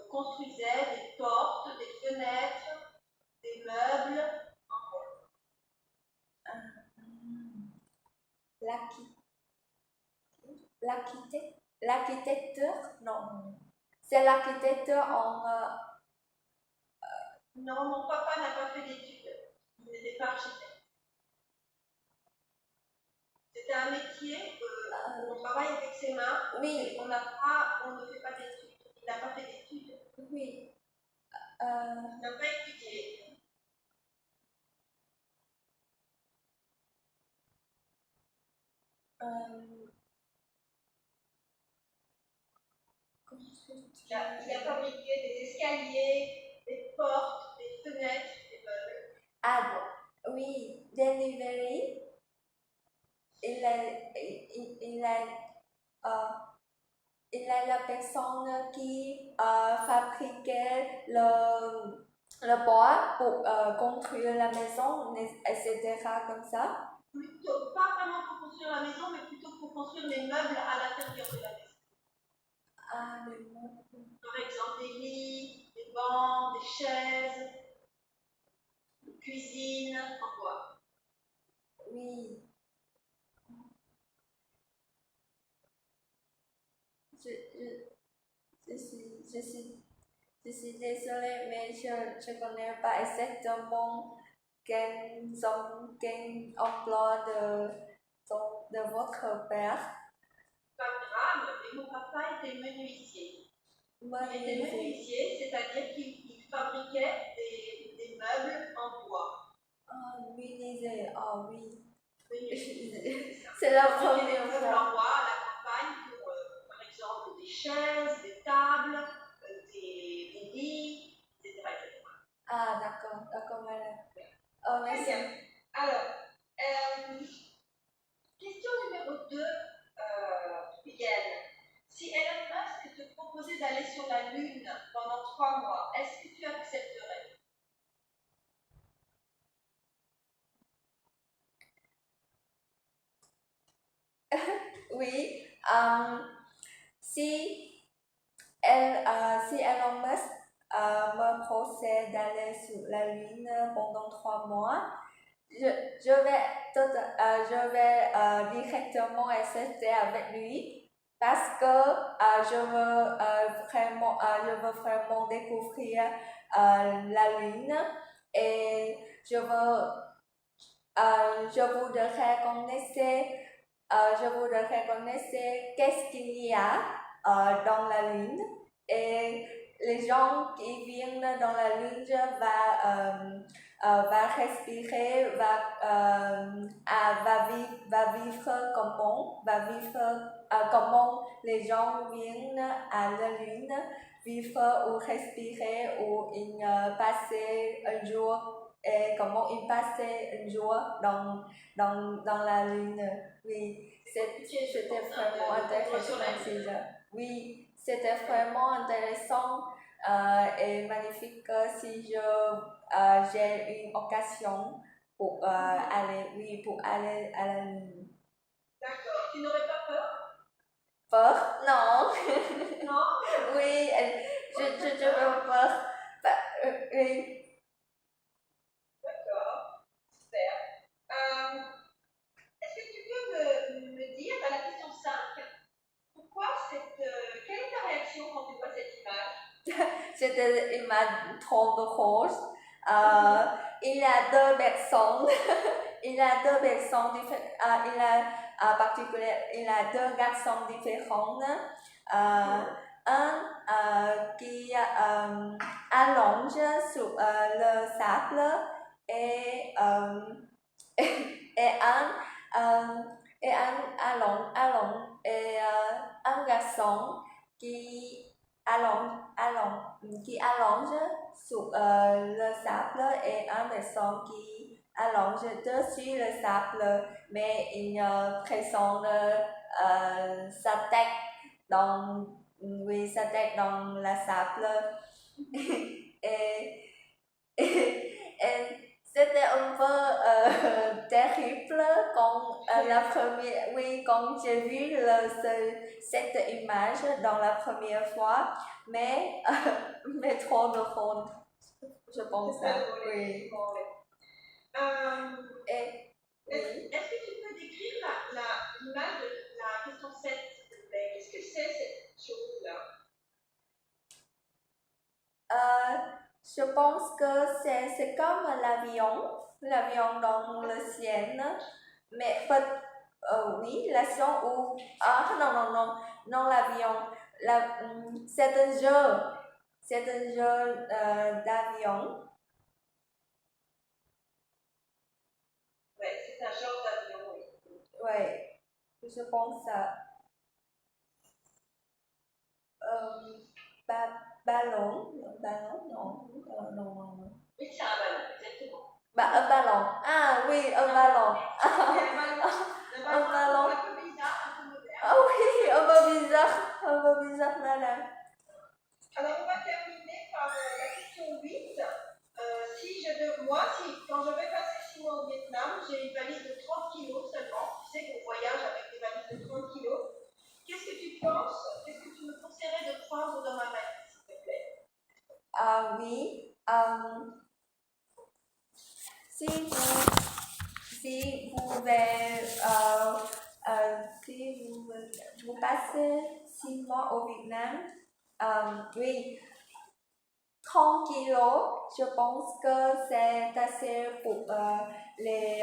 construisait des portes, des fenêtres, des meubles en bois. L'architecture? Non. C'est l'architecture en... Non, mon papa n'a pas fait d'études. Il n'était pas architecte. C'était un métier où on travaille avec ses mains. Oui. On ne fait pas d'études. Il n'a pas fait d'études. Oui. Il n'a pas étudié. Il a fabriqué des escaliers, des portes, des fenêtres, des meubles. Ah oui, delivery. Il est la personne qui fabriquait le bois pour construire la maison, etc. comme ça. Plutôt, pas vraiment pour construire la maison, mais plutôt pour construire les meubles à l'intérieur de la maison. Ah, les meubles. Par exemple, des lits, des bancs, des chaises, des cuisines en bois. Oui. Je suis désolée, mais je ne connais pas exactement quel emploi de votre père. Pas grave, mais mon papa était menuisier. Il était menuisier, c'est-à-dire qu'il fabriquait des meubles en bois. Menuisier, ah oui. Menuisier, c'est la première première fois. En bois à la campagne pour, par exemple, des chaises, des tables, des lits, etc. Ah, d'accord, madame. Très bien. Alors, question numéro 2, Yann. Si Elon Musk te proposait d'aller sur la Lune pendant 3 mois, est-ce que tu accepterais? Oui. Si Elon Musk me procède d'aller sur la Lune pendant 3 mois, je vais directement accepter avec lui parce que je veux vraiment découvrir la Lune et je voudrais connaître qu'est-ce qu'il y a dans la Lune et les gens qui viennent dans la Lune va respirer, va vivre comment les gens viennent à la Lune vivre ou respirer ou passer un jour et comment ils passaient un jour dans la Lune. Oui, c'était vraiment intéressant. Oui, c'était vraiment intéressant et magnifique si j'ai une occasion pour aller à la Lune. D'accord. Tu n'aurais pas peur? Peur? Non. Non? Oui, je veux peur. Oui. D'accord, super. Est-ce que tu peux me dire, à la question 5, quelle est ta réaction quand tu vois cette image? C'était une image trop rose. il y a deux personnes. Il y a deux personnes différentes. Il y a deux garçons différents. Un qui allonge sur le sable et un garçon qui allonge sur le sable et un garçon qui allonge dessus le sable, mais il présente sa tête dans la sable et c'était un peu terrible quand quand j'ai vu cette image dans la première fois, mais trop drôle, je pense. Oui. Est-ce que tu peux décrire l'image de la question 7, s'il te plaît? Qu'est-ce que c'est cette chose-là? Je pense que c'est comme l'avion dans le ciel, mais oui, l'avion ou non l'avion, c'est un jeu d'avion. Ouais, c'est un genre d'avion, oui. Ouais, je pense ça. Ballon, non. Oui, c'est un ballon, exactement. Un ballon. Ah oui, un ballon. Un ballon un peu bizarre, un peu moderne. Ah oui, un peu bizarre, madame. Alors, on va terminer par la question 8. Quand je vais passer 6 mois au Vietnam, j'ai une valise de 30 kilos seulement. Tu sais qu'on voyage avec des valises de 30 kilos. Qu'est-ce que tu penses? Qu'est-ce que tu me conseillerais de prendre dans ma valise, s'il te plaît? Oui. Si vous passez 6 mois au Vietnam, oui, 30 kilos, je pense que c'est assez pour les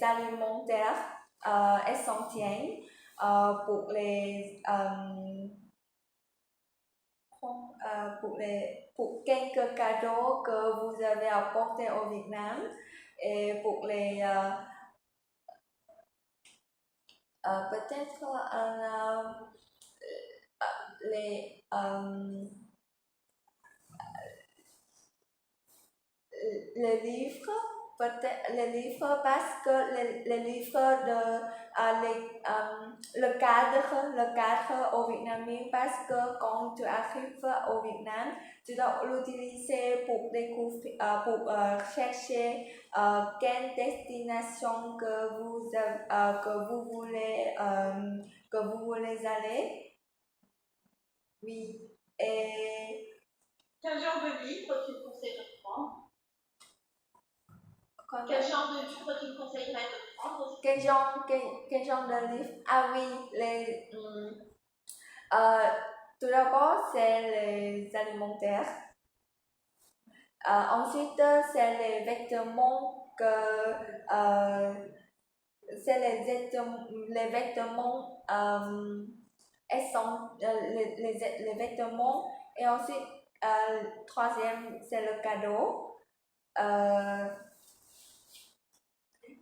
alimentaires essentiels, pour quelques cadeaux que vous avez apportés au Vietnam et pour peut-être les livres, peut-être les livres parce que les livres le cadre au vietnamien, parce que quand tu arrives au Vietnam, tu dois l'utiliser pour chercher quelle destination que vous voulez aller. Oui. Et quel genre de livre tu me conseillerais de prendre? Quel genre de livre tu me conseillerais de prendre? Quel genre de livre? Ah oui, tout d'abord, c'est les alimentaires. Ensuite, c'est les vêtements les vêtements, et ensuite troisième c'est le cadeau,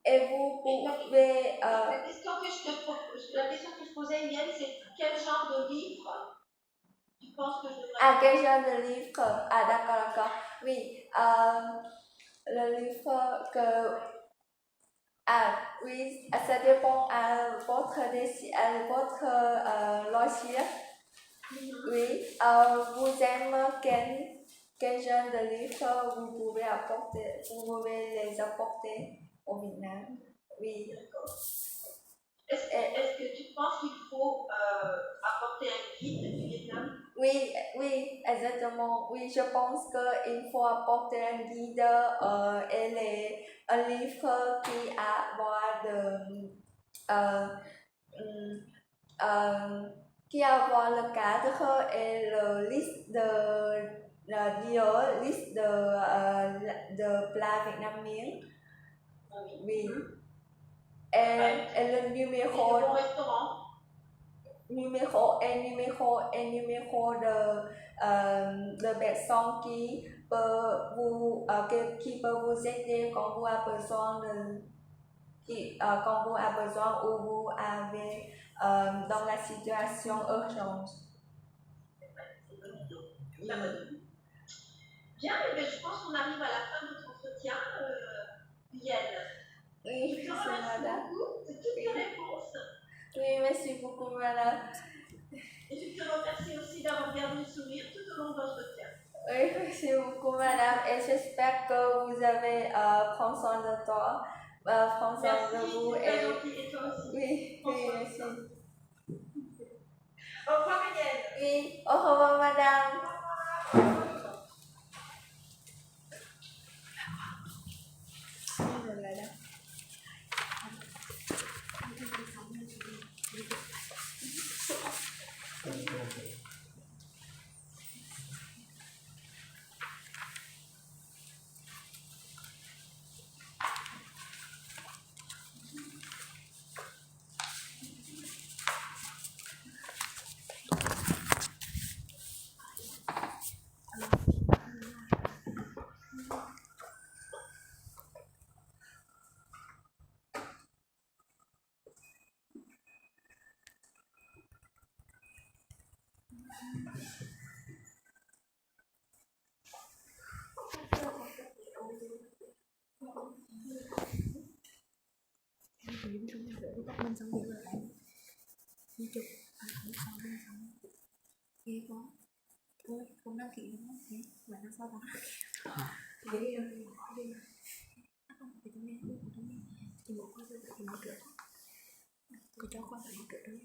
et vous pouvez la question que je posais, Eliane, c'est quel genre de livre tu penses que je devrais quel genre de livre? D'accord. Oui, le livre que oui, ça dépend à votre loisir. Oui, vous aimez quel genre de livre vous pouvez les apporter au Vietnam. Oui. Est-ce que tu penses qu'il faut apporter un guide du Vietnam? Oui, exactement. Oui, je pense qu'il faut apporter un guide et un livre qui qui avoir le cadre et le liste Dio list the plat Việt Nam miếng. Oui. Et le numéro Bon restaurant. numéro de personne qui peut vous aider quand vous avez besoin quand vous avez besoin ou vous avez dans la situation urgente. Bien, mais je pense qu'on arrive à la fin de notre entretien, Yann. Oui, Je te remercie beaucoup de toutes tes réponses. Oui, merci beaucoup, madame. Et je te remercie aussi d'avoir gardé le sourire tout au long de l'entretien. Oui, merci beaucoup, madame. Et j'espère que vous avez pris soin de toi, prendre soin de vous. Et toi aussi. Oui, oui, merci. Au revoir, Yann. Oui, au revoir, madame. Ghê quá. Thôi, không đăng ký đúng không? Thế, mà nó sao đó. Thế đi rồi, đi rồi. Không, thì tôi nghe, thì một con thì một triệu. Tôi cho con phải một triệu đấy.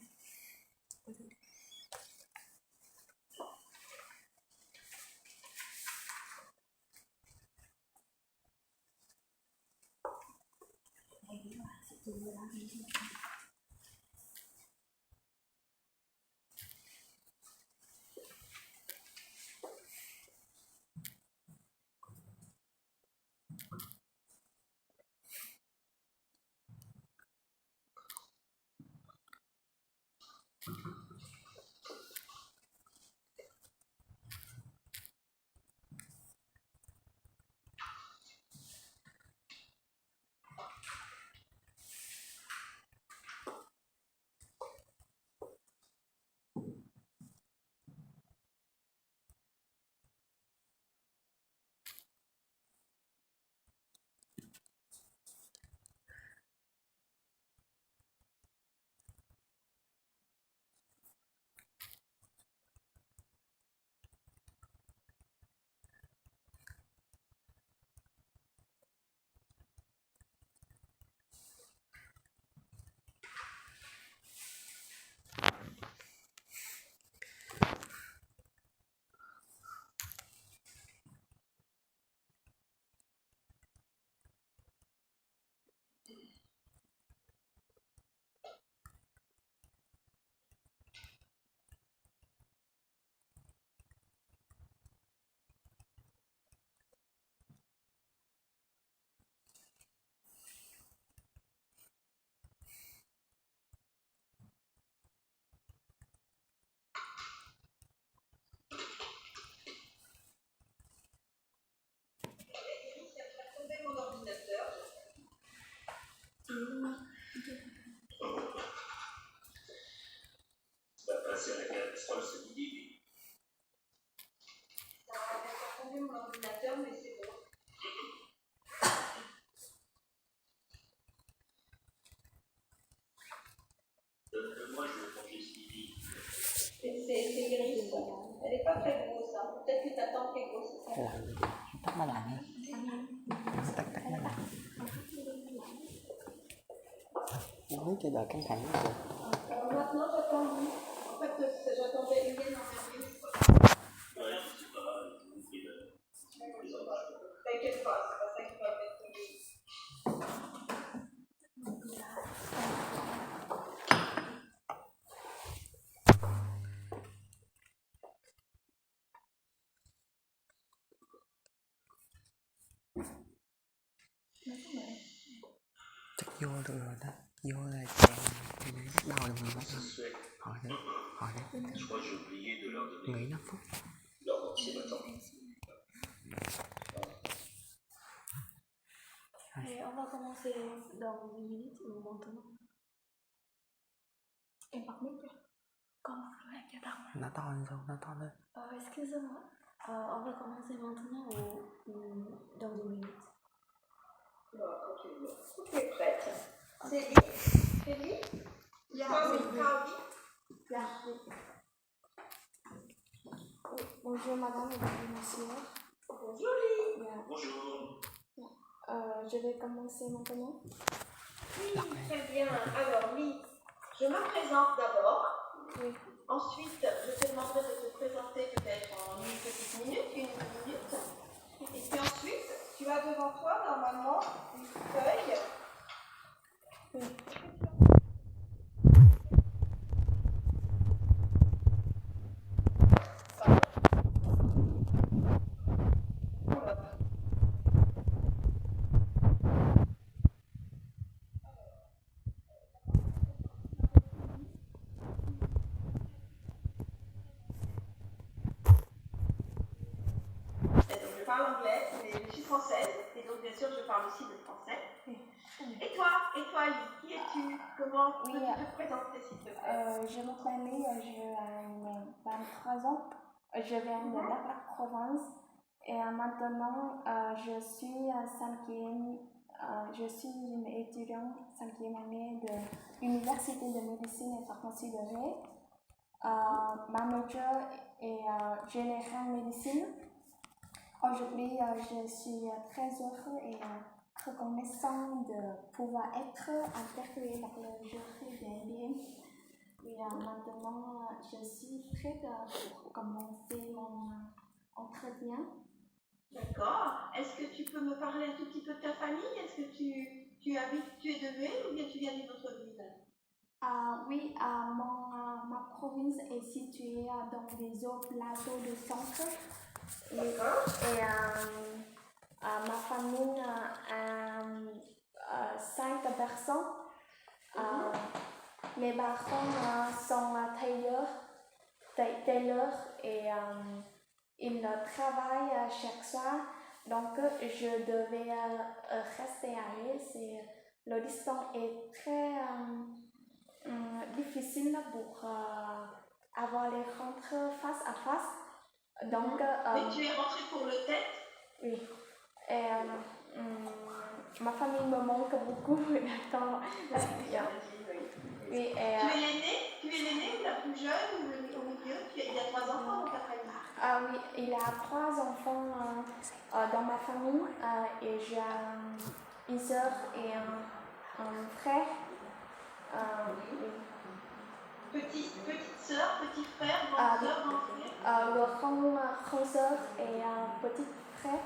Đây đúng là sự dùng người đang đi. Passer à la catastrophe, c'est l'idée. Ça a tombé mon ordinateur, mais c'est bon. Moi, je veux manger Stevie. C'est gris, ça. Elle n'est pas très grosse, hein. Peut-être que tu attends qu'elle grosse. Tắt nó lại nha. Tắt nó lại. Nó hứa cho đợi căng thẳng rồi. Maintenant, j'attends. En fait, j'attendais une dans ma vie. Ouais, je sais pas, je vous prie de. T'inquiète pas, c'est pas ça qui va mettre ton vie. Vô được rồi đó. Vô là chèn. Bắt đầu là mình bắt đầu. Hỏi đấy. Hỏi đấy. Je crois que j'ai oublié de leur donner Nghĩ 5 phút. leur entier maintenant. Et on va commencer dans 10 minutes ou maintenant. Em bật mic ra. Con lại cho tao. Nó to lên rồi, nó to lên. Excusez-moi. On va commencer maintenant ou dans 10 minutes. Quand tu veux. Tu es prête? Céline? Céline? Bonjour madame et monsieur. Bonjour Lee. Bonjour. Je vais commencer maintenant. Oui, très bien. Alors Lee, je me présente d'abord. Oui. Ensuite, je te demanderai de te présenter peut-être en une petite minute, une minute. Et puis ensuite, tu as devant toi normalement une feuille. Je parle anglais, mais je suis française, et donc bien sûr je parle aussi le français. Et toi Lee, qui es-tu? Comment peux-tu te présenter s'il te plaît? Je m'appelle Lee, j'ai 23 ans. Je viens de la province et maintenant je suis une étudiante 5e année de l'Université de médecine et pharmacie de Rennes. Ma major est générale médecine. Aujourd'hui, je suis très heureux et reconnaissant de pouvoir être interviewée par le jury d'IBM. Et maintenant, je suis prête pour commencer mon entretien. D'accord. Est-ce que tu peux me parler un tout petit peu de ta famille? Est-ce que tu es de Rennes ou bien tu viens d'une autre ville? Oui, ma province est située dans des hauts plateaux de centre. D'accord. Et ma famille a 5 personnes. Mes parents sont tailleurs et ils travaillent chaque soir. Donc je devais rester à l'aise. Le distance est très difficile pour avoir les rentrées face à face. Donc, mais tu es rentrée pour le test? Oui. Et ma famille me manque beaucoup. Attends. Oui, et, tu es l'aînée ou la plus jeune ou au milieu? Il y a 3 enfants dans ta famille? Oui, il y a 3 enfants dans ma famille et j'ai une soeur et un frère. Oui. Petite soeur, petit frère, grande soeur, grand frère? Grand soeur et un petit frère.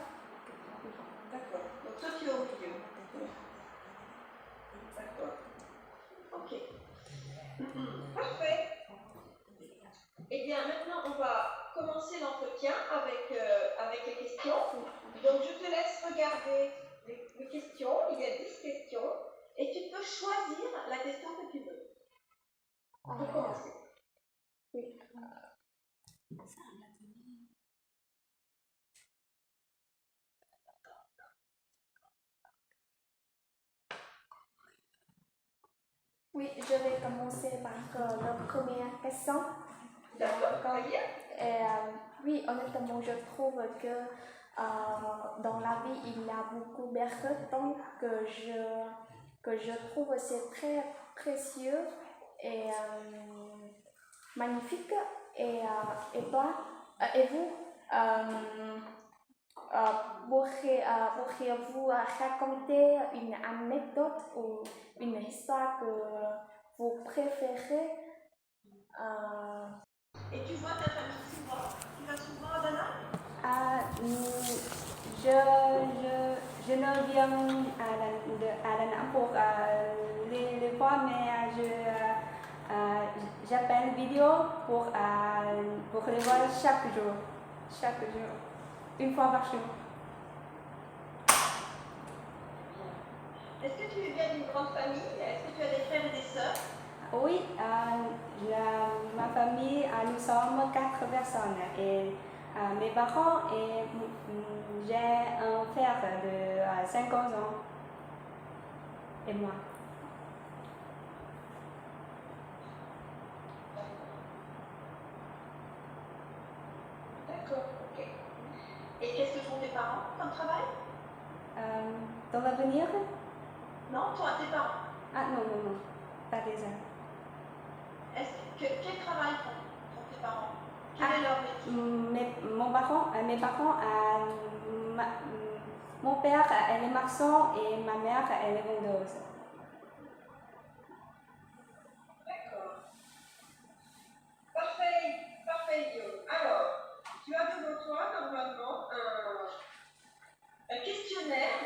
D'accord. Donc toi tu es au milieu. D'accord. Ok. Parfait. Eh bien maintenant on va commencer l'entretien avec les questions. Donc je te laisse regarder les questions. Il y a 10 questions et tu peux choisir la question que tu veux. Pour commencer. Oui. Oui, je vais commencer par la première question. D'accord. Oui, honnêtement, je trouve que dans la vie, il y a beaucoup d'heures que je trouve c'est très précieux et magnifique. Et vous, pourriez-vous raconter une anecdote ou une histoire que vous préférez? Et tu vois ta famille souvent? Tu vas souvent à Dana? Je ne viens à Dana pour les fois, mais j'appelle vidéo pour les voir chaque jour. Une fois par jour. Est-ce que tu viens d'une grande famille? Est-ce que tu as des frères et des sœurs? Oui, ma famille, nous sommes 4 personnes. Et mes parents et j'ai un frère de 50 ans. Et moi. D'accord, ok. Et qu'est-ce que font tes parents comme travail? Dans l'avenir? Non, toi, tes parents. Ah non, non, non, pas déjà. Quel travail font tes parents? Quel est leur métier? Mes parents, mon père, elle est marchand et ma mère, elle est vendeuse. D'accord. Parfait, Guillaume. Alors, tu as devant toi, normalement, un questionnaire.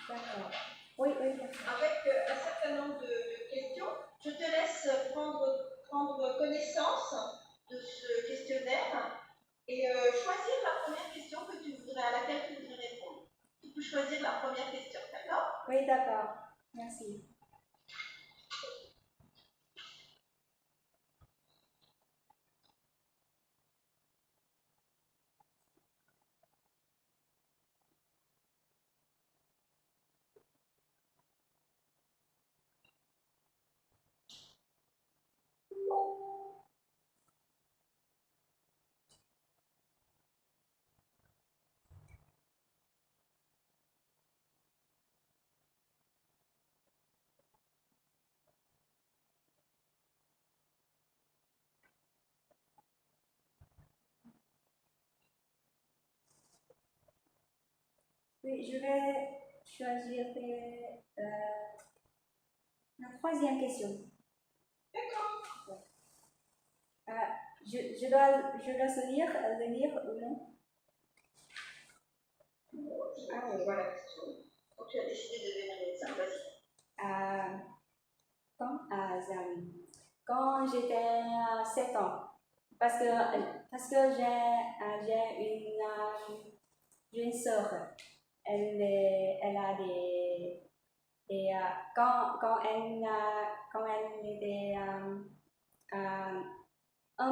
D'accord. Oui, oui. Avec un certain nombre de questions. Je te laisse prendre connaissance de ce questionnaire et choisir la première question à laquelle tu voudrais répondre. Tu peux choisir la première question, d'accord? Oui, d'accord. Merci. Oui, je vais choisir la troisième question. D'accord. Je dois se le lire ou non? Ah oui, voilà la question. Donc tu as décidé de devenir médecin, vas-y. Quand j'étais 7 ans, parce que j'ai une sœur, elle a des et quand elle était un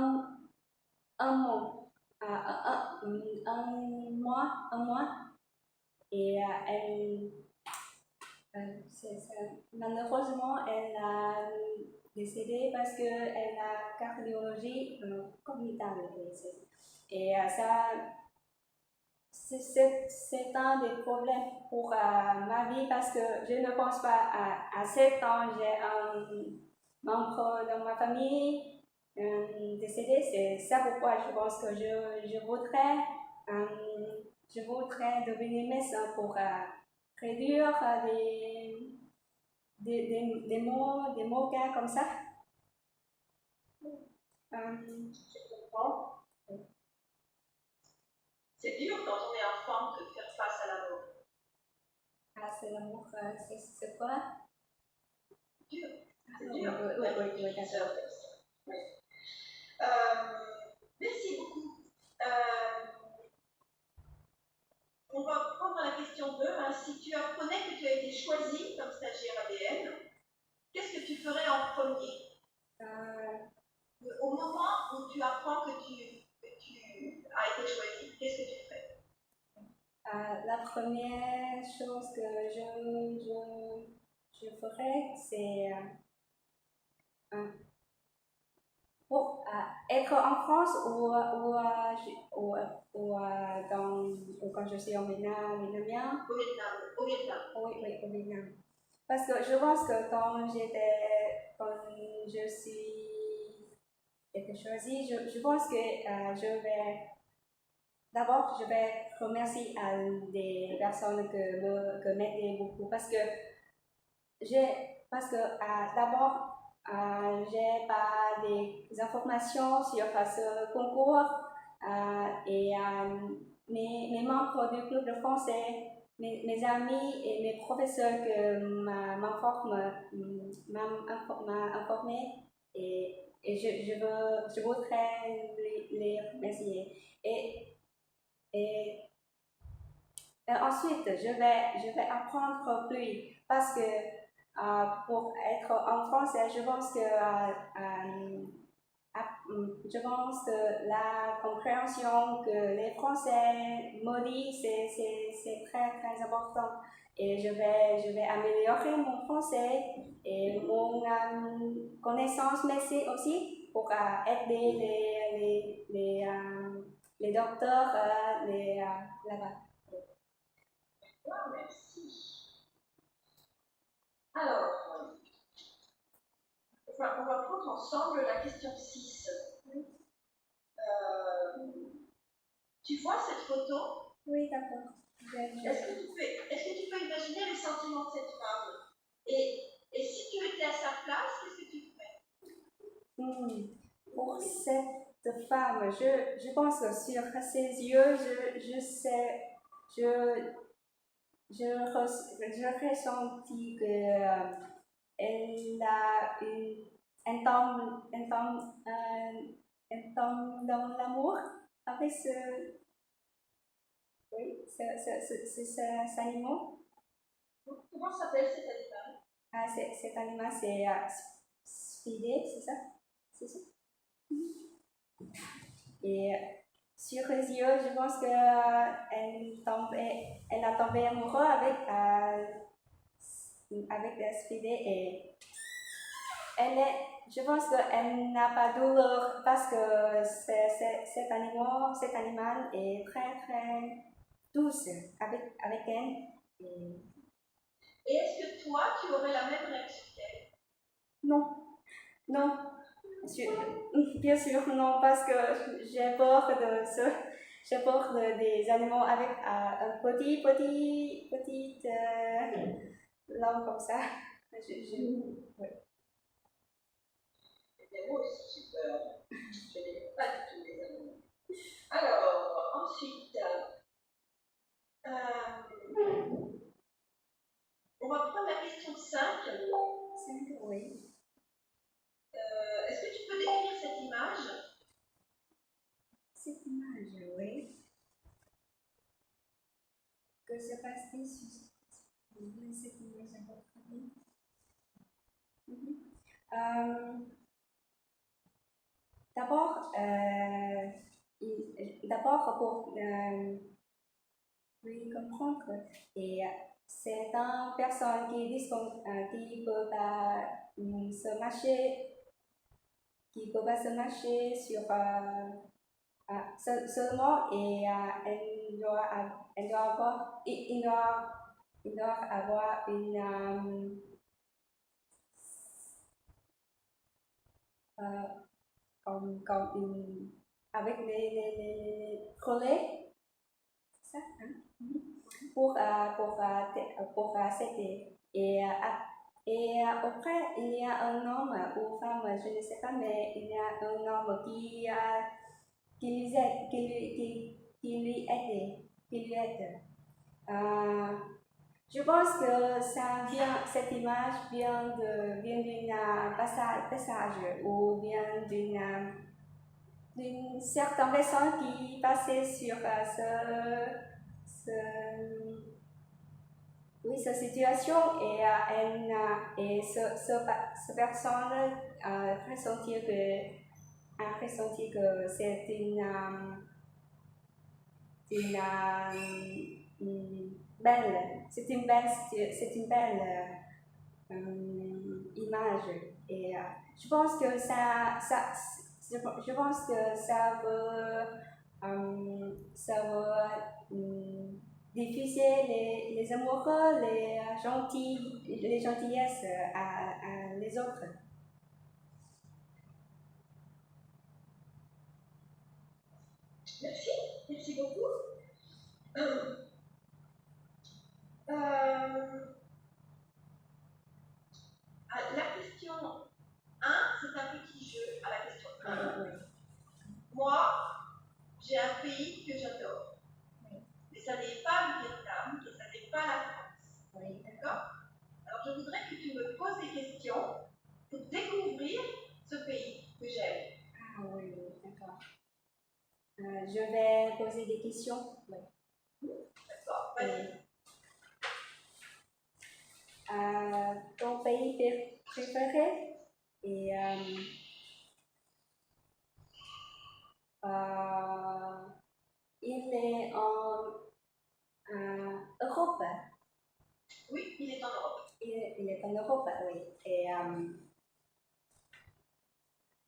mois, un mois, et malheureusement, elle a décédé parce qu'elle a cardiologie cognitive. Et ça, c'est un des problèmes pour ma vie parce que je ne pense pas à 7 ans, j'ai un membre de ma famille décédé. C'est ça pourquoi je pense que je voudrais devenir médecin pour réduire des mots comme ça. Je comprends. C'est dur quand on est enfant de faire face à la mort. Ah, c'est l'amour, c'est quoi? Dur. C'est dur. Oui, d'accord. Merci beaucoup. On va prendre la question 2. Hein. Si tu apprenais que tu as été choisi comme stagiaire ADN, qu'est-ce que tu ferais en premier? Au moment où tu apprends que tu as été choisi, qu'est-ce que tu ferais? La première chose que je ferais, c'est pour être en France ou quand je suis au Vietnam. Au Vietnam. Oui, au Vietnam. Parce que je pense que quand je suis été choisie, je pense que D'abord, je vais remercier à des personnes que m'aident beaucoup parce que d'abord, j'ai pas des informations sur ce concours et mes membres du club de français, mes amis et mes professeurs m'a informé et je voudrais les remercier. Et Ensuite, je vais apprendre plus parce que pour être en français, je pense que la compréhension que les Français me disent, c'est très très important. Et je vais améliorer mon français et mon connaissance métier aussi pour aider les docteurs là-bas. Merci. Alors, on va prendre ensemble la question 6. Tu vois cette photo? Oui, d'accord. Est-ce que tu peux imaginer les sentiments de cette femme? Et si tu étais à sa place, qu'est-ce que tu ferais? Pour cette femme, je pense que sur ses yeux, je ressentis qu'elle a un temps dans l'amour avec cet animal. Comment s'appelle cet animal? Cet animal, c'est Spidey, c'est ça? C'est ça? Et sur les yeux, je pense qu'elle a tombé amoureuse avec Spidey et je pense qu'elle n'a pas de douleur parce que cet animal est très très douce avec elle. Et est-ce que toi, tu aurais la même réaction qu'elle? Non, bien sûr non, parce que j'ai peur des animaux avec un petite langue comme ça. Ouais. Moi aussi j'ai peur. Je n'aime pas du tout les animaux. Alors, ensuite, on va prendre la question 5. 5, oui. Est-ce que tu peux décrire cette image? Cette image, oui. Que se passe-t-il sur cette image à votre avis? D'abord pour comprendre, et c'est une personne qui peut pas se marcher sur seulement, et il doit avoir une avec les relais, c'est ça, hein? pour s'aider. Et après, il y a un homme ou femme, je ne sais pas, mais il y a un homme qui lui aide. Je pense que cette image vient d'un passage ou vient d'une certaine personne qui passait sur cette situation, et cette personne a ressenti que c'est une belle image, et je pense que ça veut diffuser les amoureux, les gentillesses à les autres. Merci beaucoup. La question 1, c'est un petit jeu à la question 1. Moi, j'ai un pays que j'adore. Mais ça n'est pas le Vietnam et ça n'est pas la France. D'accord? Alors je voudrais que tu me poses des questions pour découvrir ce pays que j'aime. Ah oui, d'accord. Je vais poser des questions. Oui. D'accord, vas-y. Ton pays préféré et il est en Europe. Oui, il est en Europe. Il est en Europe, oui. Et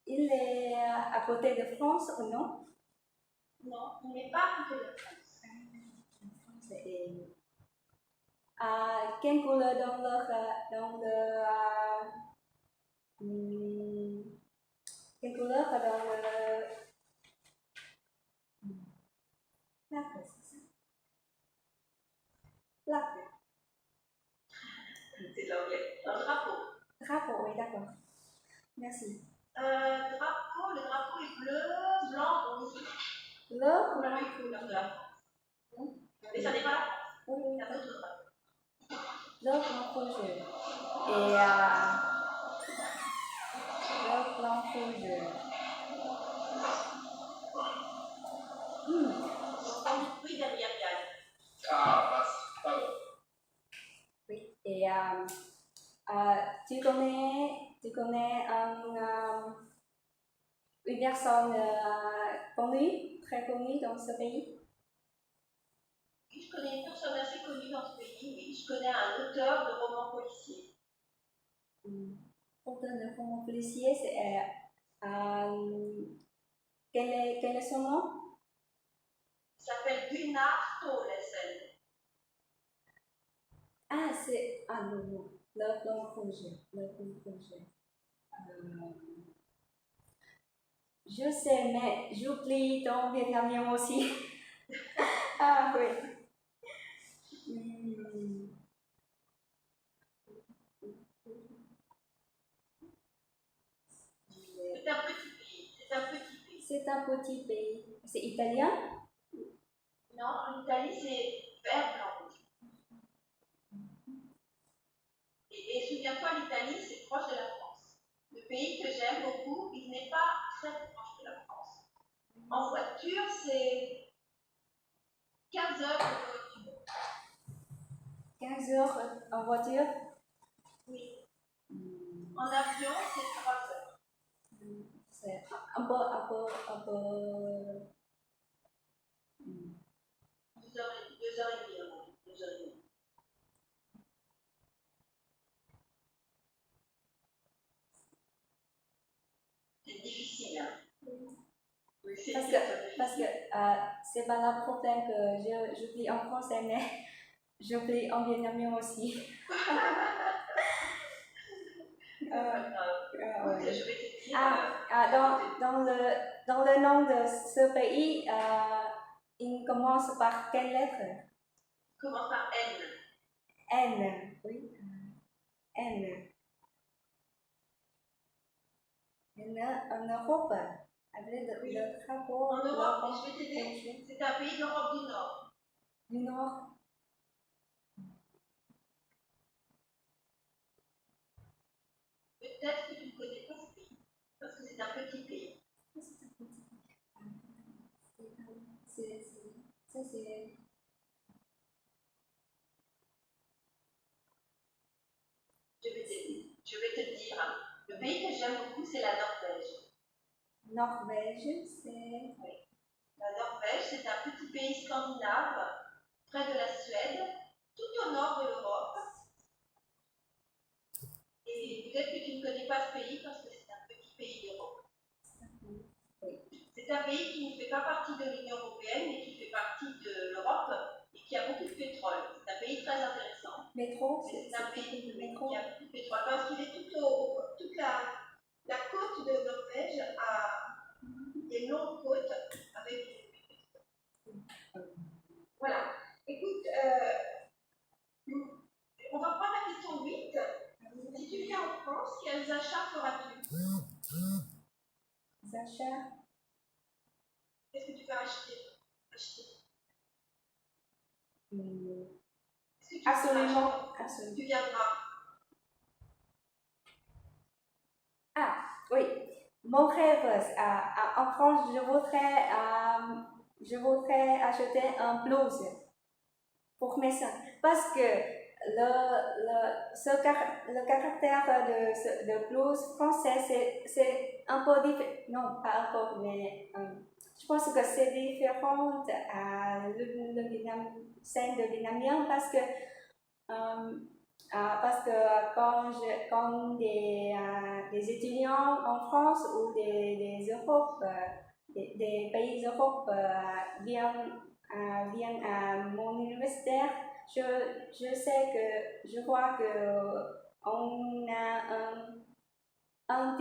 il est à côté de France ou non? Non, il n'est pas à côté de France. Et, quelle couleur quelle couleur dans le plaque, c'est ça? Plaque. C'est l'anglais. Un drapeau. Drapeau, oui, d'accord. Merci. Le drapeau est bleu, blanc, rouge. Bleu, Voilà les couleurs de la France. Mais ça n'est pas la France. oui, Il y a d'autres drapeaux. bleu, blanc, rouge. Et bleu, blanc, rouge. J'entends du bruit derrière Yann. Ah, pardon. Oui. Et tu connais une personne connue, très connue dans ce pays? Oui, je connais une personne assez connue dans ce pays, oui. Je connais un auteur de romans policiers. Auteur de romans policiers, quel est son nom? Il s'appelle Gunnar Staalesen. Ah, c'est... Ah non, le blanc rouge. Je sais, mais j'oublie ton vietnamien aussi. Ah oui. C'est un petit pays. C'est un petit pays. C'est italien? Non, en Italie, c'est vert, blanc, rouge. Et souviens-toi, l'Italie, c'est proche de la France. Le pays que j'aime beaucoup, il n'est pas très proche de la France. En voiture, c'est 15 heures de voiture. 15 heures en voiture? Oui. En avion, c'est 3 heures. C'est un peu... 2 heures et demie. 2 heures et demie. C'est difficile, hein? Oui, c'est parce que c'est pas la problème que j'oublie en français, mais j'oublie en vietnamien aussi. Je vais te dire. Dans le nom de ce pays, il commence par quelle lettre? Commence par N. N, oui. N. En Europe, avec le drapeau. En Europe, je vais t'aider. C'est un pays d'Europe du Nord. Du Nord. Peut-être que tu ne connais pas ce pays, parce que c'est un petit pays. Je vais te dire, le pays que j'aime beaucoup, c'est la Norvège. Norvège, c'est... Oui. La Norvège, c'est un petit pays scandinave, près de la Suède, tout au nord de l'Europe. Et peut-être que tu ne connais pas ce pays parce que c'est un petit pays d'Europe. C'est un pays qui ne fait pas partie de l'Union européenne, mais qui fait partie de l'Europe et qui a beaucoup de pétrole. C'est un pays très intéressant. C'est un pays qui a beaucoup de pétrole parce qu'il est toute la côte de Norvège a des longues côtes avec du pétrole. Voilà. Écoute, on va prendre la question 8. Si tu viens en France, quels achats feras-tu? Des achats? Qu'est-ce que tu vas acheter? Absolument. Tu viendras. Ah, oui. Mon rêve, en France, je voudrais acheter un blouse. pour mes sons. Parce que le caractère de blues français, c'est un peu différent. Non, pas un peu, mais je pense que c'est différent à scène de vietnamien parce que quand des étudiants en France ou des Europes, des pays d'Europe viennent à mon université, je vois que on a un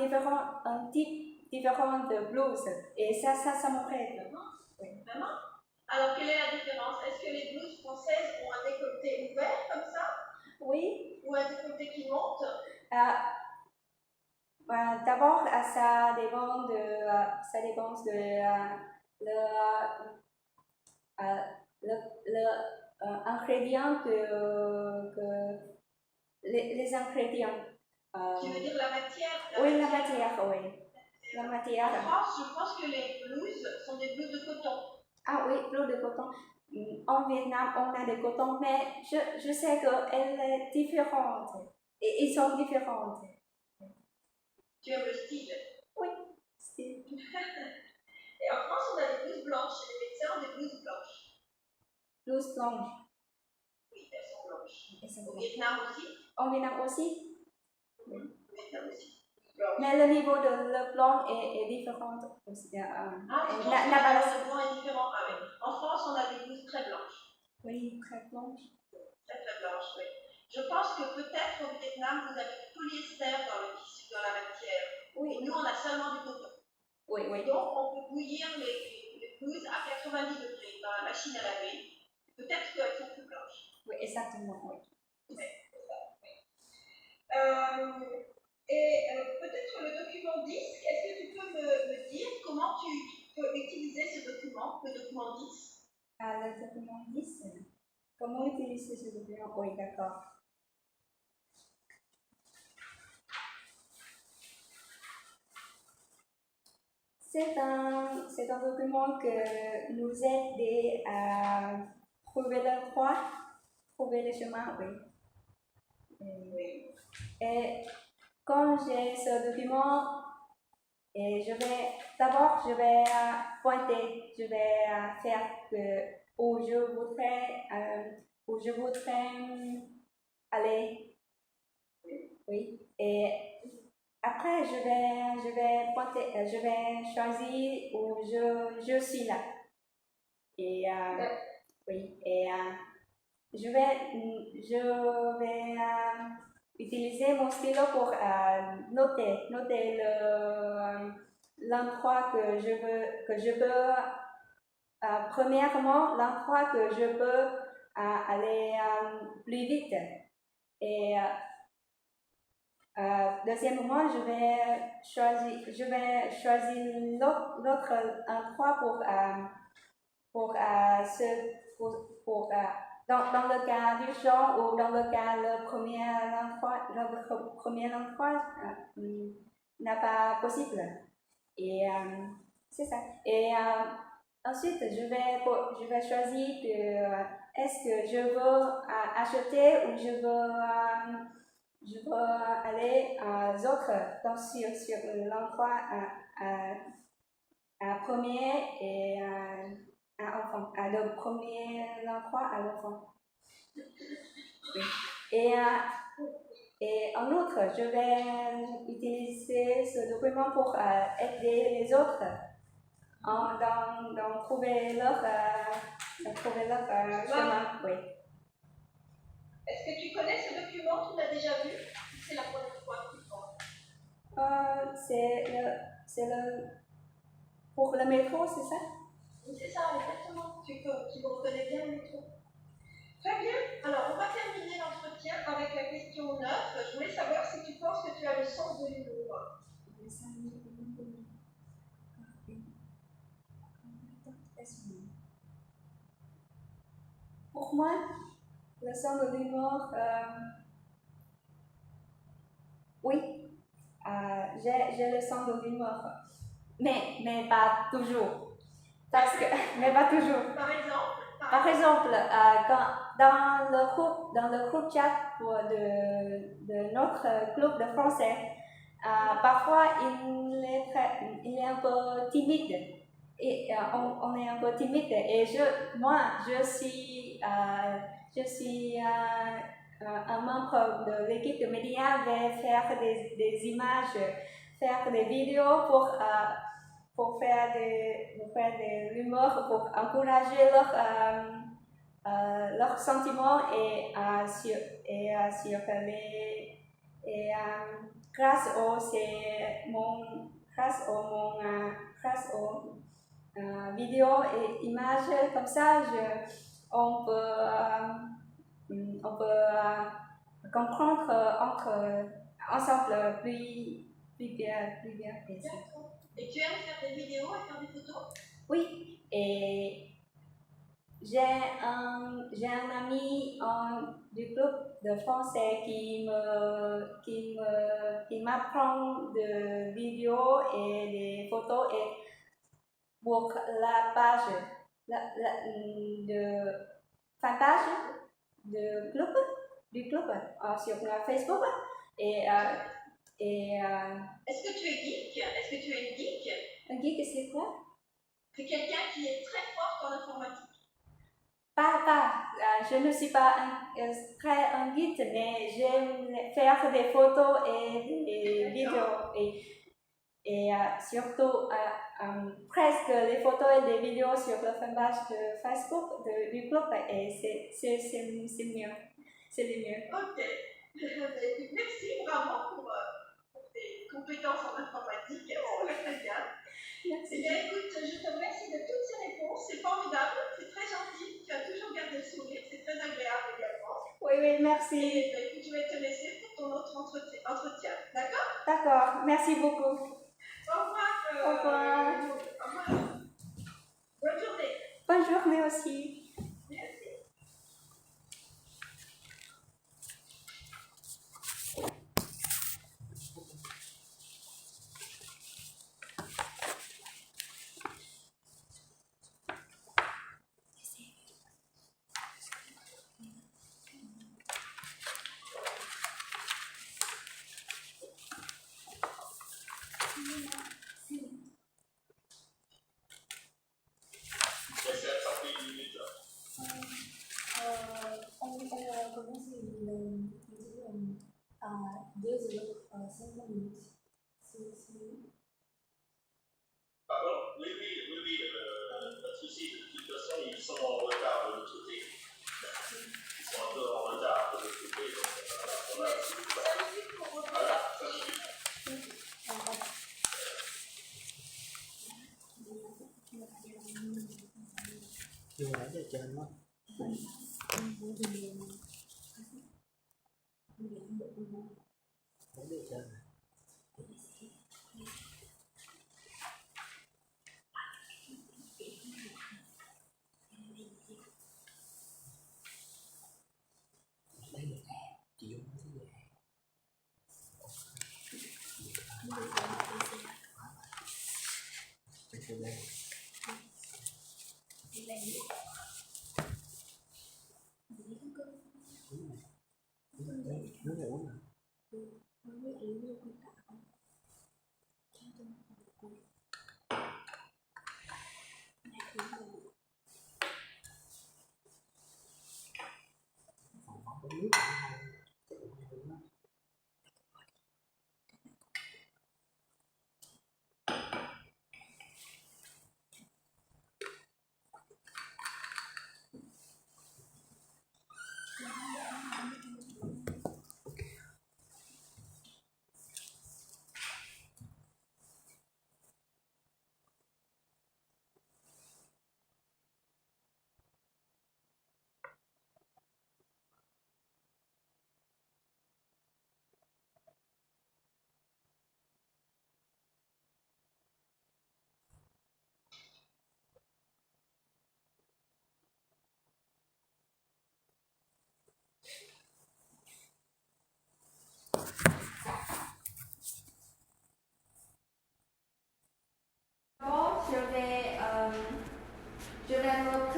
type différent de blues et ça me plaît. Oui. Vraiment? Alors, quelle est la différence? Est-ce que les blouses françaises ont un décolleté ouvert comme ça? Oui. Ou un décolleté qui monte? D'abord, ça dépend de ingrédients les ingrédients. Tu veux dire la matière? Oui, la matière, oui. La matière. En France, je pense que les blouses sont des blouses de coton. Ah oui, blouses de coton. En Vietnam, on a des cotons, mais je sais qu'elles sont différentes. Et ils sont différentes. Tu aimes le style? Oui, style. Et en France, on a des blouses blanches. Les médecins ont des blouses blanches. Blouses blanches. Oui, elles sont blanches. Au Vietnam aussi? Au Vietnam aussi? Oui. Au Vietnam aussi. Mais le niveau de le blanc est différent aussi. Tu penses que le blanc est différent? Ah oui. En France, on a des blouses très blanches. Oui, très blanches. Très très blanches, oui. Je pense que peut-être au Vietnam, vous avez du polyester dans la matière. Oui. Et nous, on a seulement du coton. Oui, oui. Donc, on peut bouillir les blouses à 90 degrés dans la machine à laver. Peut-être qu'elles sont plus blanches. Oui, exactement, oui. Oui, c'est ça. Oui. Peut-être le document 10, est-ce que tu peux me dire comment tu peux utiliser ce document, le document 10? Le document 10, comment utiliser ce document? Oui, d'accord. C'est un document qui nous aide à trouver le droit, trouver le chemin, oui. Et quand j'ai ce document, et je vais pointer, je vais faire où je voudrais aller. Oui. Et après, je vais pointer, je vais choisir où je suis là. Et oui. Et je vais utiliser mon stylo pour noter l'endroit que je veux premièrement l'endroit que je peux aller plus vite et deuxièmement je vais choisir l'autre endroit dans le cas d'urgence ou dans le cas le premier endroit n'est pas possible. Et c'est ça. Et ensuite, je vais choisir est-ce que je veux acheter ou je veux aller sur l'endroit à premier et à enfant, à le premier endroit à l'enfant. Et en outre, je vais utiliser ce document pour aider les autres dans trouver leur chemin. Oui. Est-ce que tu connais ce document? Tu l'as déjà vu? C'est la première fois que tu le vois. C'est pour le métro, c'est ça? C'est ça, exactement. Tu reconnais bien le métro. Très bien. Alors, on va terminer l'entretien avec la question 9. Je voulais savoir si tu penses que tu as le sens de l'humour. Pour moi, le sens de l'humour, oui, j'ai le sens de l'humour, mais pas toujours. Mais pas toujours. Par Par exemple, dans le groupe chat de notre club de français, parfois il est un peu timide. Et on est un peu timide. Et moi, je suis un membre de l'équipe de médias, vais faire des images, faire des vidéos pour faire de l'humour, pour encourager leurs sentiments et grâce aux vidéos et images comme ça, on peut comprendre ensemble plus bien. Et tu aimes faire des vidéos et faire des photos? Oui, et j'ai un ami du club de français qui m'apprend des vidéos et des photos et pour la page de fanpage du club sur Facebook et est-ce que tu es geek? Est-ce que tu es une geek? Un geek, c'est quoi? C'est quelqu'un qui est très fort en informatique. Je ne suis pas un geek, mais j'aime faire des photos et des vidéos et surtout presque les photos et les vidéos sur la fanpage de Facebook du club et c'est mieux. C'est le mieux. Ok. Merci vraiment pour tes compétences en informatique. C'est très bien. Merci. Eh bien, écoute, je te remercie de toutes ces réponses. C'est formidable, c'est très gentil. Tu as toujours gardé le sourire, c'est très agréable également. Oui, merci. Et bien, écoute, je vais te laisser pour ton autre entretien. D'accord? D'accord, merci beaucoup. Au revoir. Au revoir. Au revoir. Bonne journée. Bonne journée aussi. Merci. Pardon? Oui, pas de souci. De toute façon, ils sont en retard de l'autre côté. Ils sont un peu en retard de l'autre côté. Voilà, ça suffit. Vô nãy giờ trên quá. Để được trên này. Đây được nè, chị Dung nói thế này. Đây đây. Nước này uống hả? Còn có nước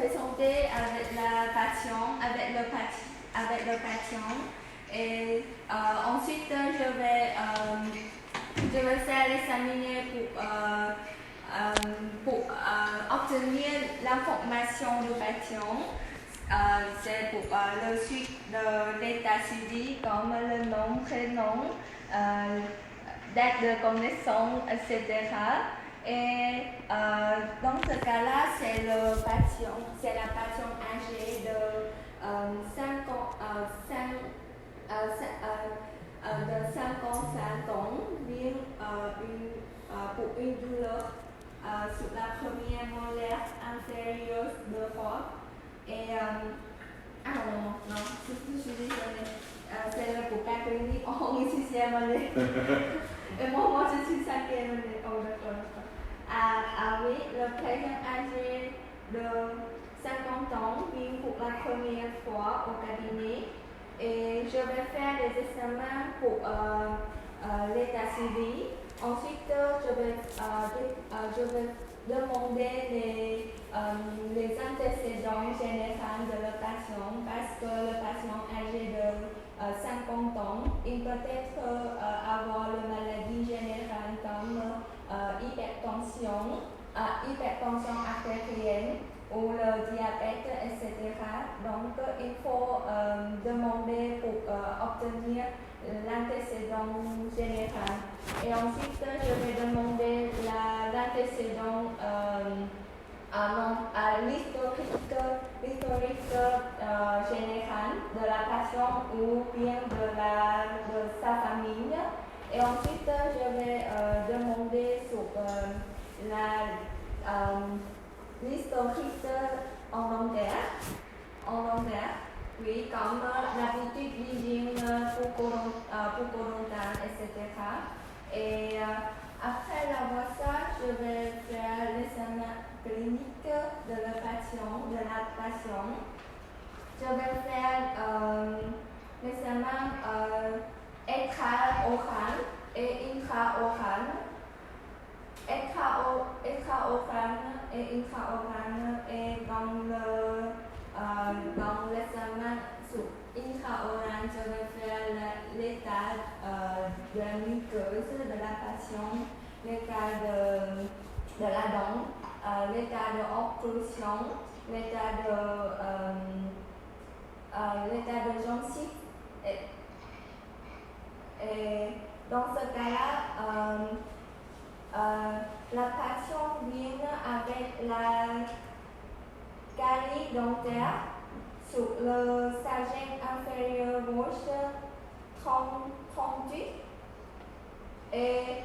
santé avec la patient, avec le patient. Et ensuite, je vais faire l'examiner pour obtenir l'information du patient. C'est pour le suite de l'état civil comme le nom, prénom, date de connaissance, etc. Et dans ce cas-là, c'est la patiente âgée de 55 ans vient pour une douleur sur la première molaire inférieure de droite. Et non, je suis désolée. C'est le pour cas clinique en sixième année. Et moi, je suis cinquième année. Oh, d'accord. Oui, le patient âgé de 50 ans vient pour la première fois au cabinet. Et je vais faire des examens pour l'état civil. Ensuite, je vais demander les antécédents généraux de la patient parce que le patient âgé de 50 ans, il peut être avoir une maladie générale comme hypertension artérielle ou le diabète, etc. Donc, il faut demander pour obtenir l'antécédent général. Et ensuite, je vais demander l'antécédent l'historique général de la patiente ou bien de sa famille. Et ensuite, je vais demander sur l'historique en dentaire. Oui, comme l'habitude d'hygiène bucco-dentale, etc. Et après avoir ça, je vais faire l'examen clinique de la patiente. Je vais faire l'examen extra-oral et intra-oral. Extra-oral et intra-oral et dans l'examen intra-oral, je vais faire l'état de la muqueuse de la patiente, l'état de la dent, l'état de occlusion, l'état de gencive. Et dans ce cas-là, la patiente vient avec la carie dentaire sur le sagesse inférieur gauche 38 et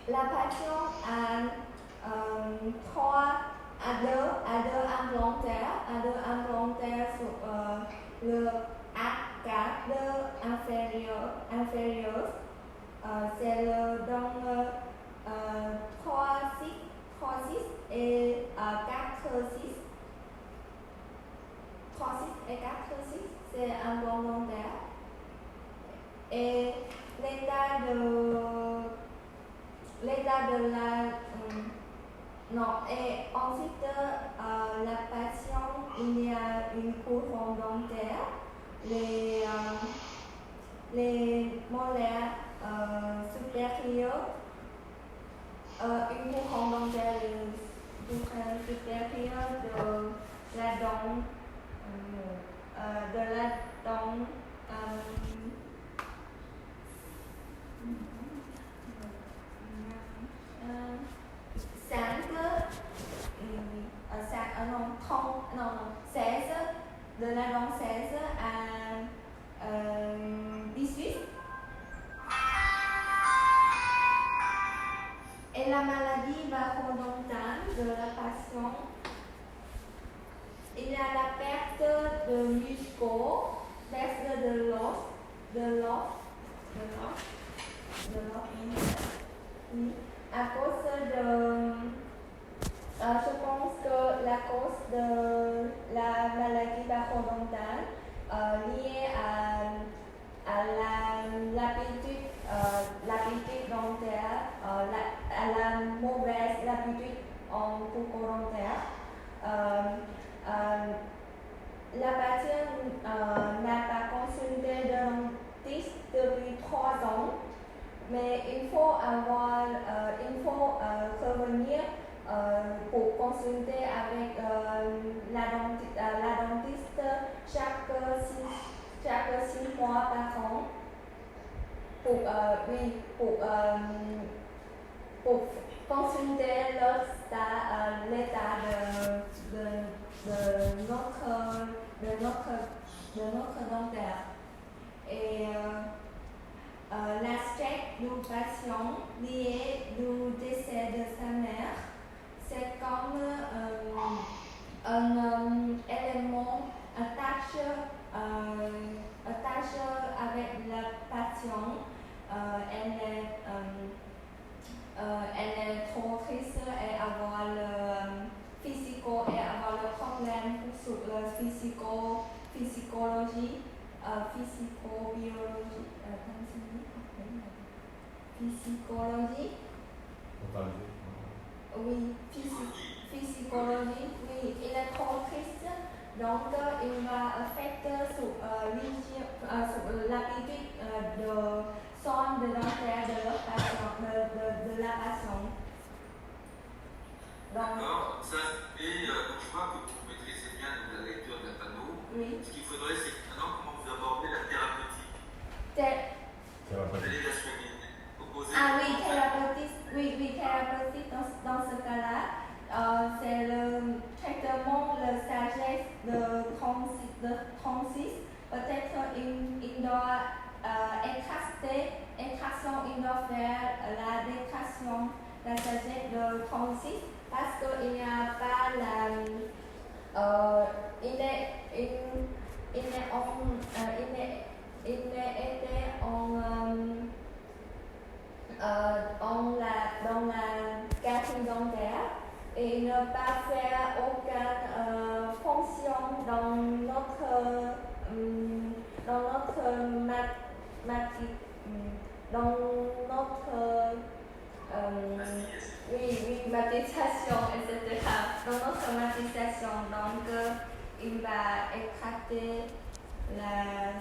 la patiente a deux implantaires sur le arcade inférieur. C'est le dent 3-6 et 4-6. 3-6 et 4-6, c'est un bon dentaire. Et l'état de la non, et ensuite la patiente, il y a une couronne dentaire, les molaires supérieures, une couronne dentaire supérieure de la dent de la dent 16 à 18. Et la maladie bucco-dentale de la patiente, il y a la perte de muscles, perte de l'os, à cause de je pense que la cause de la maladie bucco-dentale liée à l'habitude dentaire, à la mauvaise habitude en bucco-dentaire. La patiente n'a pas consulté de dentiste depuis 3 ans, mais il faut revenir pour consulter avec la dentiste chaque 6 mois par an pour consulter l'état de notre dentaire. Et l'aspect du patient lié du décès de sa mère, c'est comme un élément attaché avec le patient. Elle est trop triste et avoir le problème sur la physiologie, oui, physiologie, oui, il est trop triste, donc il va affecter sur l'habitude de soins de dentaire de la patiente. D'accord, donc je vois que vous maîtrisez bien la lecture d'un panneau. Oui. Ce qu'il faudrait, c'est que maintenant, comment vous abordez la thérapeutique. Vous allez la soigner. Thérapeutique dans ce cas-là, c'est le traitement, la sagesse de 36. Peut-être il doit extraction, il doit faire la détraction, la sagesse de 36, parce qu'il n'y a pas dans la cavité dentaire et ne pas faire aucune fonction dans notre mastication, etc. Dans notre mastication, donc il va extracter la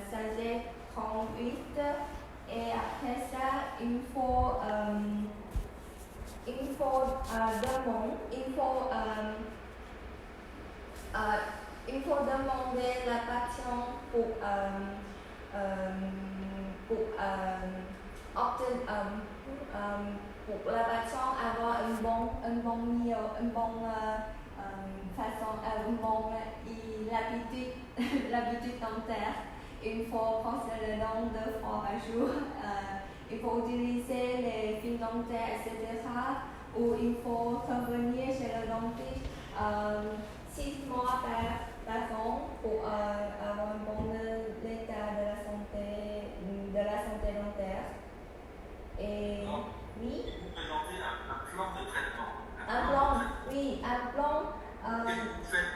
sagesse 38 et après ça il faut demander la patiente pour la patiente avoir une bonne l'habitude dentaire. Il faut brosser les dents 2 fois par jour. Il faut utiliser les fils dentaires, etc. Ou il faut revenir chez le dentiste 6 mois par an pour avoir un bon état de la santé dentaire. Et oui. Vous présentez un plan de traitement. Un plan. Qu'est-ce que vous faites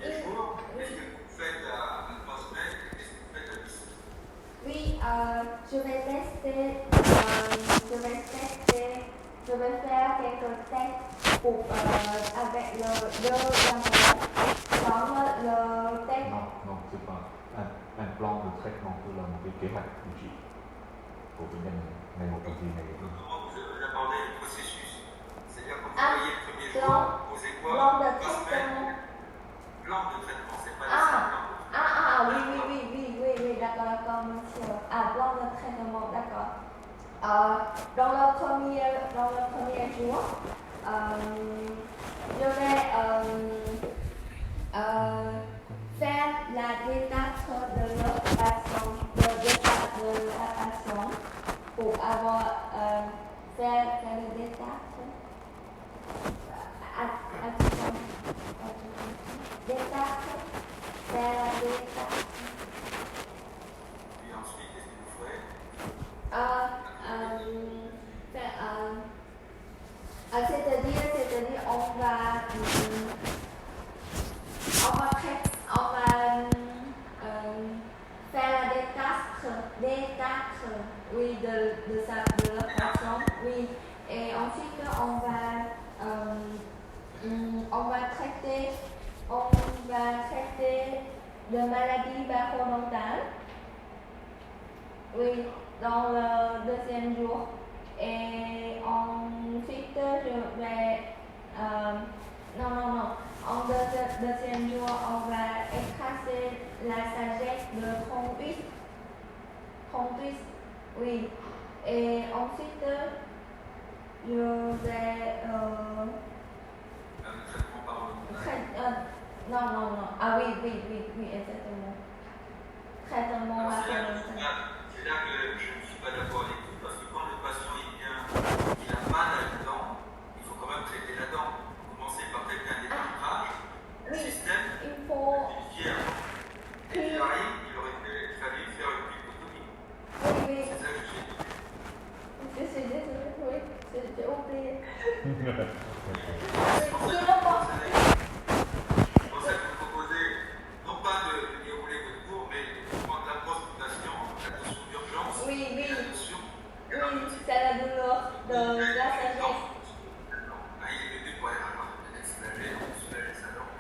les jours? Qu'est-ce que vous faites à 3 semaines? Qu'est-ce que vous faites à 10 semaines? Oui, je vais faire quelques tests avec le test. Non, c'est pas un plan de traitement pour la kế hoạch điều trị của bệnh nhân ngày một kỳ này. Comment vous abordez le processus? C'est-à-dire quand vous voyez le premier jour, vous posez quoi? Plan de 3 traitement. semaines. Plan de traitement, c'est pas nécessairement. Oui, d'accord, monsieur. Plan de traitement, d'accord. Dans le premier jour, je vais faire la détache de la patient pour avoir faire le détache. Et ensuite, qu'est-ce que vous ferez? C'est-à-dire on va faire la détache, oui, de la patient, oui, et ensuite on va Non. En deuxième jour, on va écraser la sagesse de 38, oui. Et ensuite, je vais... Un traitement par le non. Ah oui, exactement. Traitement à C'est là que je ne suis pas d'accord avec vous, parce que quand le patient il vient, il a mal à la dent, il faut quand même traiter la dent. Commencer par quelqu'un d'équilibrage, système, il faut... et il arrive, il aurait fallu faire une pulpotomie. Oui. C'est ça que j'ai dit. Je suis désolée, oui, j'ai oublié. C'est pour ça que vous proposez, non pas de dérouler votre cours, mais de prendre l'approche du patient, la notion d'urgence, Oui, la notion c'est la douleur de la sagesse. Ah, il est venu pour aller avoir soulager sa dent.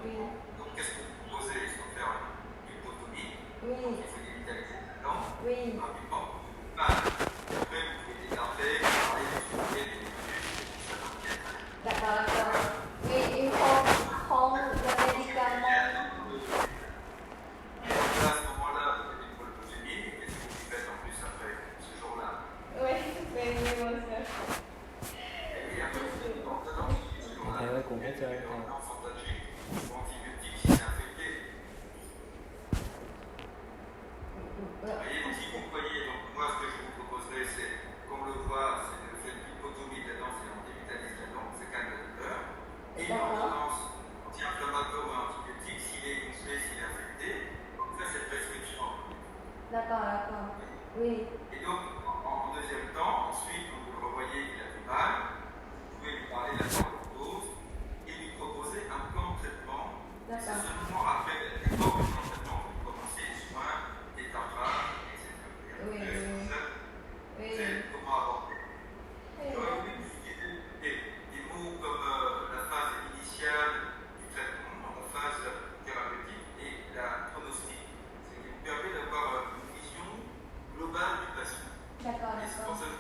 Oui. Donc, qu'est-ce que vous proposez? Il faut faire une pulpotomie. Oui. Il faut dévitaliser la dent. Oui. Rapidement. Après, vous pouvez décarter, parler des souliers, des D'accord. Oui, il faut prendre le médicament. Et à ce moment-là, vous avez une pulpotomie. Qu'est-ce que vous faites en plus après ce jour-là? Oui, monsieur. Et après, vous faites une ordonnance. Ce jour-là, Thầy ơi, cùng hết chơi une thầy. ordonnance antalgique ou antibiotique si c'est infecté. Vous voyez, si vous voyez, donc moi ce que je vous proposerais, c'est, comme on le voit, c'est de faire une pulpotomie de la dent, c'est on dévitalise la dent, c'est calme la douleur. Et une ordonnance anti-inflammatoire ou antibiotique, s'il est gonflé, s'il est infecté, ça c'est prescription. D'accord. Oui. Et donc, en deuxième temps, ensuite, vous le revoyez qu'il a du mal, vous pouvez lui parler de la dose et lui proposer un plan de traitement. C'est seulement après l'effort du plan de traitement que vous commencez les soins, les tartrages, etc. C'est comment aborder. J'aurais voulu que vous disiez des mots comme la phase initiale du traitement, la phase thérapeutique et la pronostic. Ce qui vous permet d'avoir une vision globale du patient. D'accord. Et c'est pour ça que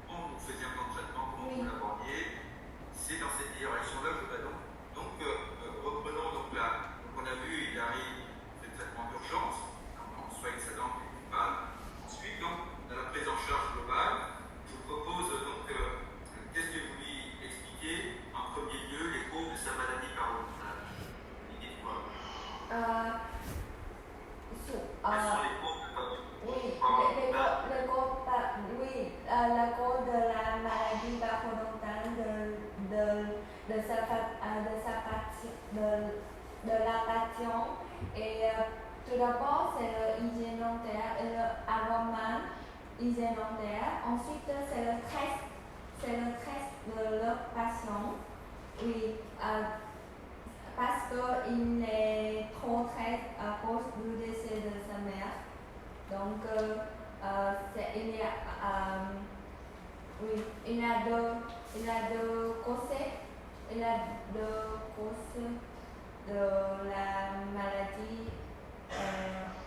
quand vous faisiez un plan de traitement, comment vous l'abordiez, c'est dans cette direction-là que je vais donc reprenons donc là. Donc on a vu, il arrive, c'est le traitement d'urgence, on soigne sa dent du mal. Ensuite, donc, dans la prise en charge globale, je vous propose donc, qu'est-ce que vous lui expliquez en premier lieu, les causes de sa maladie parodontale. Dites-moi. Quelles sont les causes de la cause de la maladie parodontale de la patient. Et tout d'abord, c'est l'hygiène dentaire et l'aroma hygiène dentaire. Ensuite, c'est le stress de leur patient. Oui, parce qu'il est trop triste à cause du décès de sa mère. Donc, il a deux causes de la maladie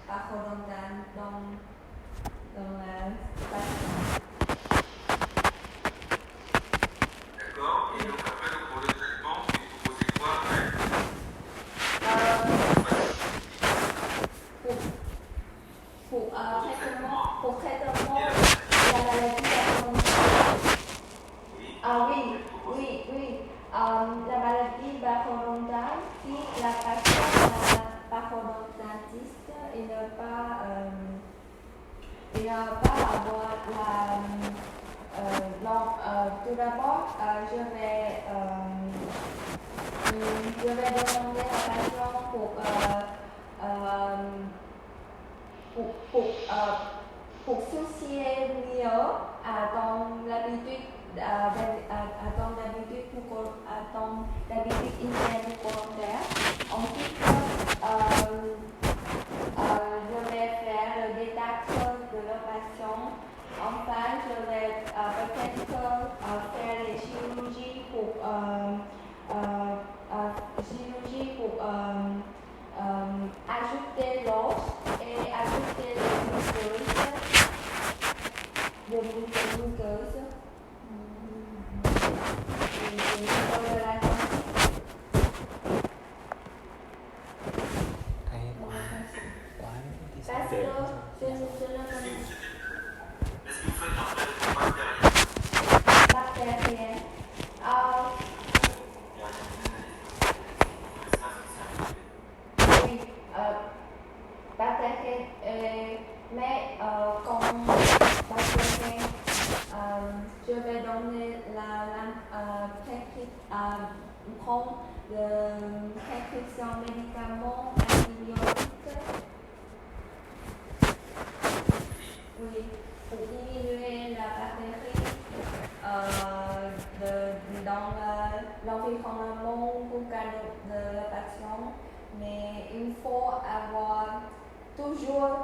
parodontale dans la patient. D'accord. Et donc après, donc, pour le traitement, vous proposez quoi après? Pour traitement de la maladie parodontale. Oui. La maladie parodontale, si la patiente est parodontiste, il ne va pas avoir tout d'abord, je vais demander à la patiente pour soucier mieux à ton habitude hygiène bucco-dentaire. Ensuite, je vais faire le détachage de la patient. Enfin, je vais peut-être faire les chirurgies pour ajouter l'os et ajouter les muqueuses de la prendre quelques médicaments antibiotiques. Oui, pour diminuer la bactérie dans l'environnement buccal de la patient. Mais il faut avoir toujours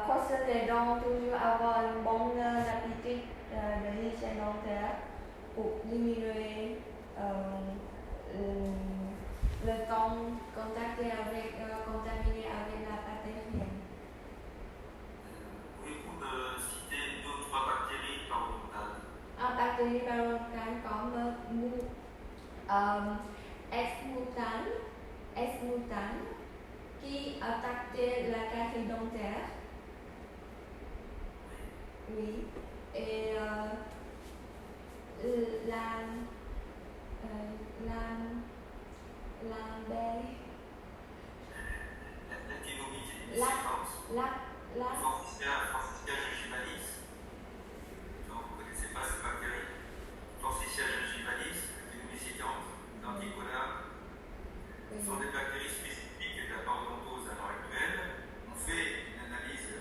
brosser les dents, toujours avoir une bonne habitude de l'hygiène dentaire pour diminuer le temps contaminé avec la bactérie. Pouvez-vous me citer 2 ou 3 bactéries parodontales? Bactéries parodontales comme S. mutans qui attaque la carie dentaire. Oui. Et Forsythia gingivalis. Non, vous ne connaissez pas ces bactéries. Forsythia gingivalis, actinomycétans, denticola. Ce sont des bactéries spécifiques de la parodontose à l'heure actuelle. On fait une analyse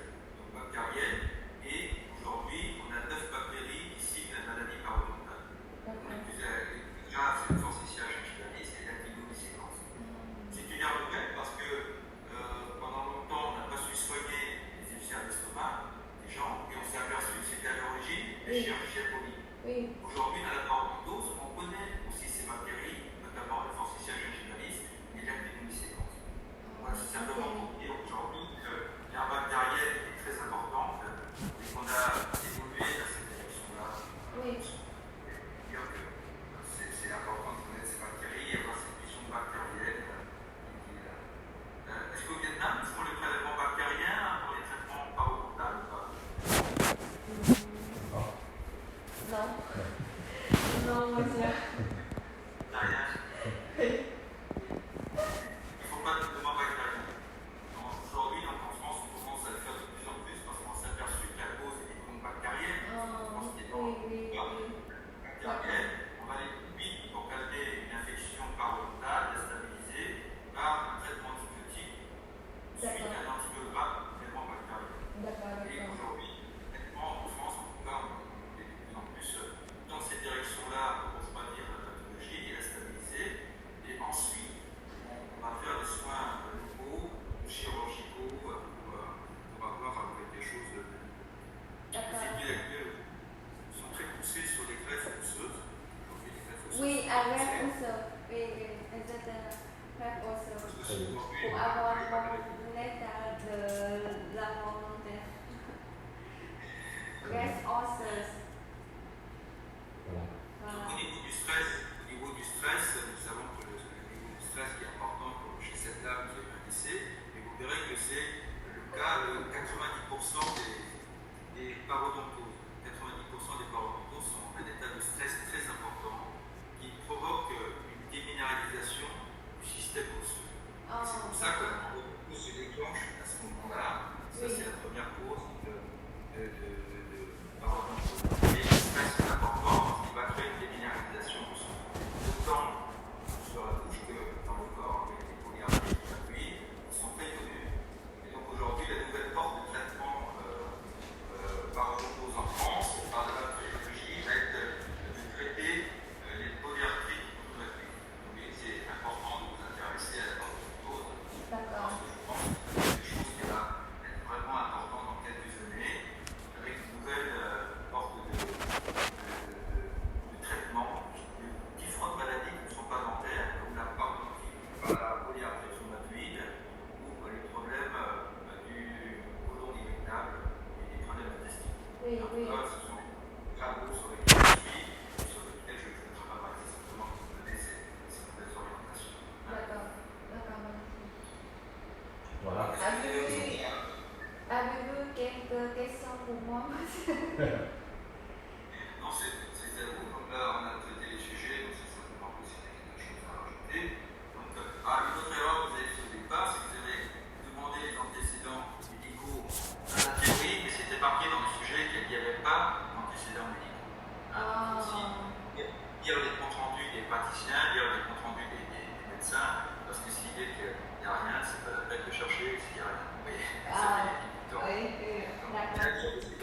bactérienne et aujourd'hui, on a 9 bactéries qui ciblent la maladie parodontale. La plus grave, c'est le Forsythia gingivalis et l'actinomycétans. C'est une nouvelle parce que pendant longtemps, on n'a pas su soigner les ulcères d'estomac des gens et on s'est aperçu que c'était à l'origine des chirurgies diaboliques. oui. Aujourd'hui, dans la parodontose, on connaît aussi ces bactéries, notamment le Forsythia gingivalis et l'actinomycétans. Voilà, c'est simplement pour dire aujourd'hui que l'ère bactérienne est très importante et qu'on a évolué dans cette direction-là. Oui. Dire que c'est important de connaître ces bactéries et avoir cette vision bactérienne. Est-ce qu'au Vietnam, ils font les prélèvements bactériens pour les traitements parodontaux ou pas? Non. Non, monsieur. Rien. Il ne faut pas de traitement bactérien. Aujourd'hui, en France, on commence à le faire de plus en plus parce qu'on s'est aperçu que la cause est donc bactérienne. Je pense qu'il est dans bactérienne. On va aller plus vite pour calmer une infection parodontale, la stabiliser par un traitement antibiotique suite à un antibiogramme traitement bactérien. Et aujourd'hui, en France, en tout cas, on est de plus en plus dans cette direction-là pour refroidir la pathologie et la stabiliser. Et ensuite, on va faire des soins locaux, chirurgicaux, pour avoir des choses. Les études actuelles sont très poussées sur les greffes osseuses. Oui, avec osseux. Oui, exactement. Greffe osseuse. Pour avoir l'état de la volonté. Greffe osseuse. Au niveau du stress, nous savons que le niveau du stress qui est important chez cette dame qui a eu un décès, et vous verrez que c'est le cas de 90% des parodontoses. 90% des parodontoses sont en état de stress très important qui provoque une déminéralisation du système osseux. C'est pour ça que la parodontose se déclenche à ce moment-là. Ça, c'est la première cause de parodontose. Et le stress est important, il va créer une déminéralisation autant sur la bouche que dans le corps. Les polyarthrite qui sont très connus. Et donc aujourd'hui, la nouvelle porte de traitement parodontose en France, par la bactériologie, va être de traiter les polyarthrites gratuits. Donc c'est important de vous intéresser à la parodontose. Parce que je pense que c'est quelque chose qui va être vraiment important dans quelques années, avec une nouvelle porte de traitement de différentes maladies qui ne sont pas dentaires, comme la polyarthrite rhumatoïde ou les problèmes du côlon irritable et des problèmes intestinaux. Là, ce sont des travaux sur lesquels je suis et sur lesquels je travaille simplement pour donner ces nouvelles orientations. D'accord. Voilà. Avez-vous quelques questions pour moi, monsieur? Non, c'est à vous. Donc là, on a traité les sujets, donc c'est simplement que c'était quelque chose à rajouter. Donc, une autre erreur que vous avez fait au départ, c'est que vous avez demandé les antécédents médicaux à la théorie, mais c'était marqué dans le sujet qu'il n'y avait pas d'antécédents médicaux. ça, parce que si l'idée qu'il n'y a rien, c'est pas la peine de chercher s'il n'y a rien. Vous voyez, Ah, ça fait oui, donc, d'accord. il y a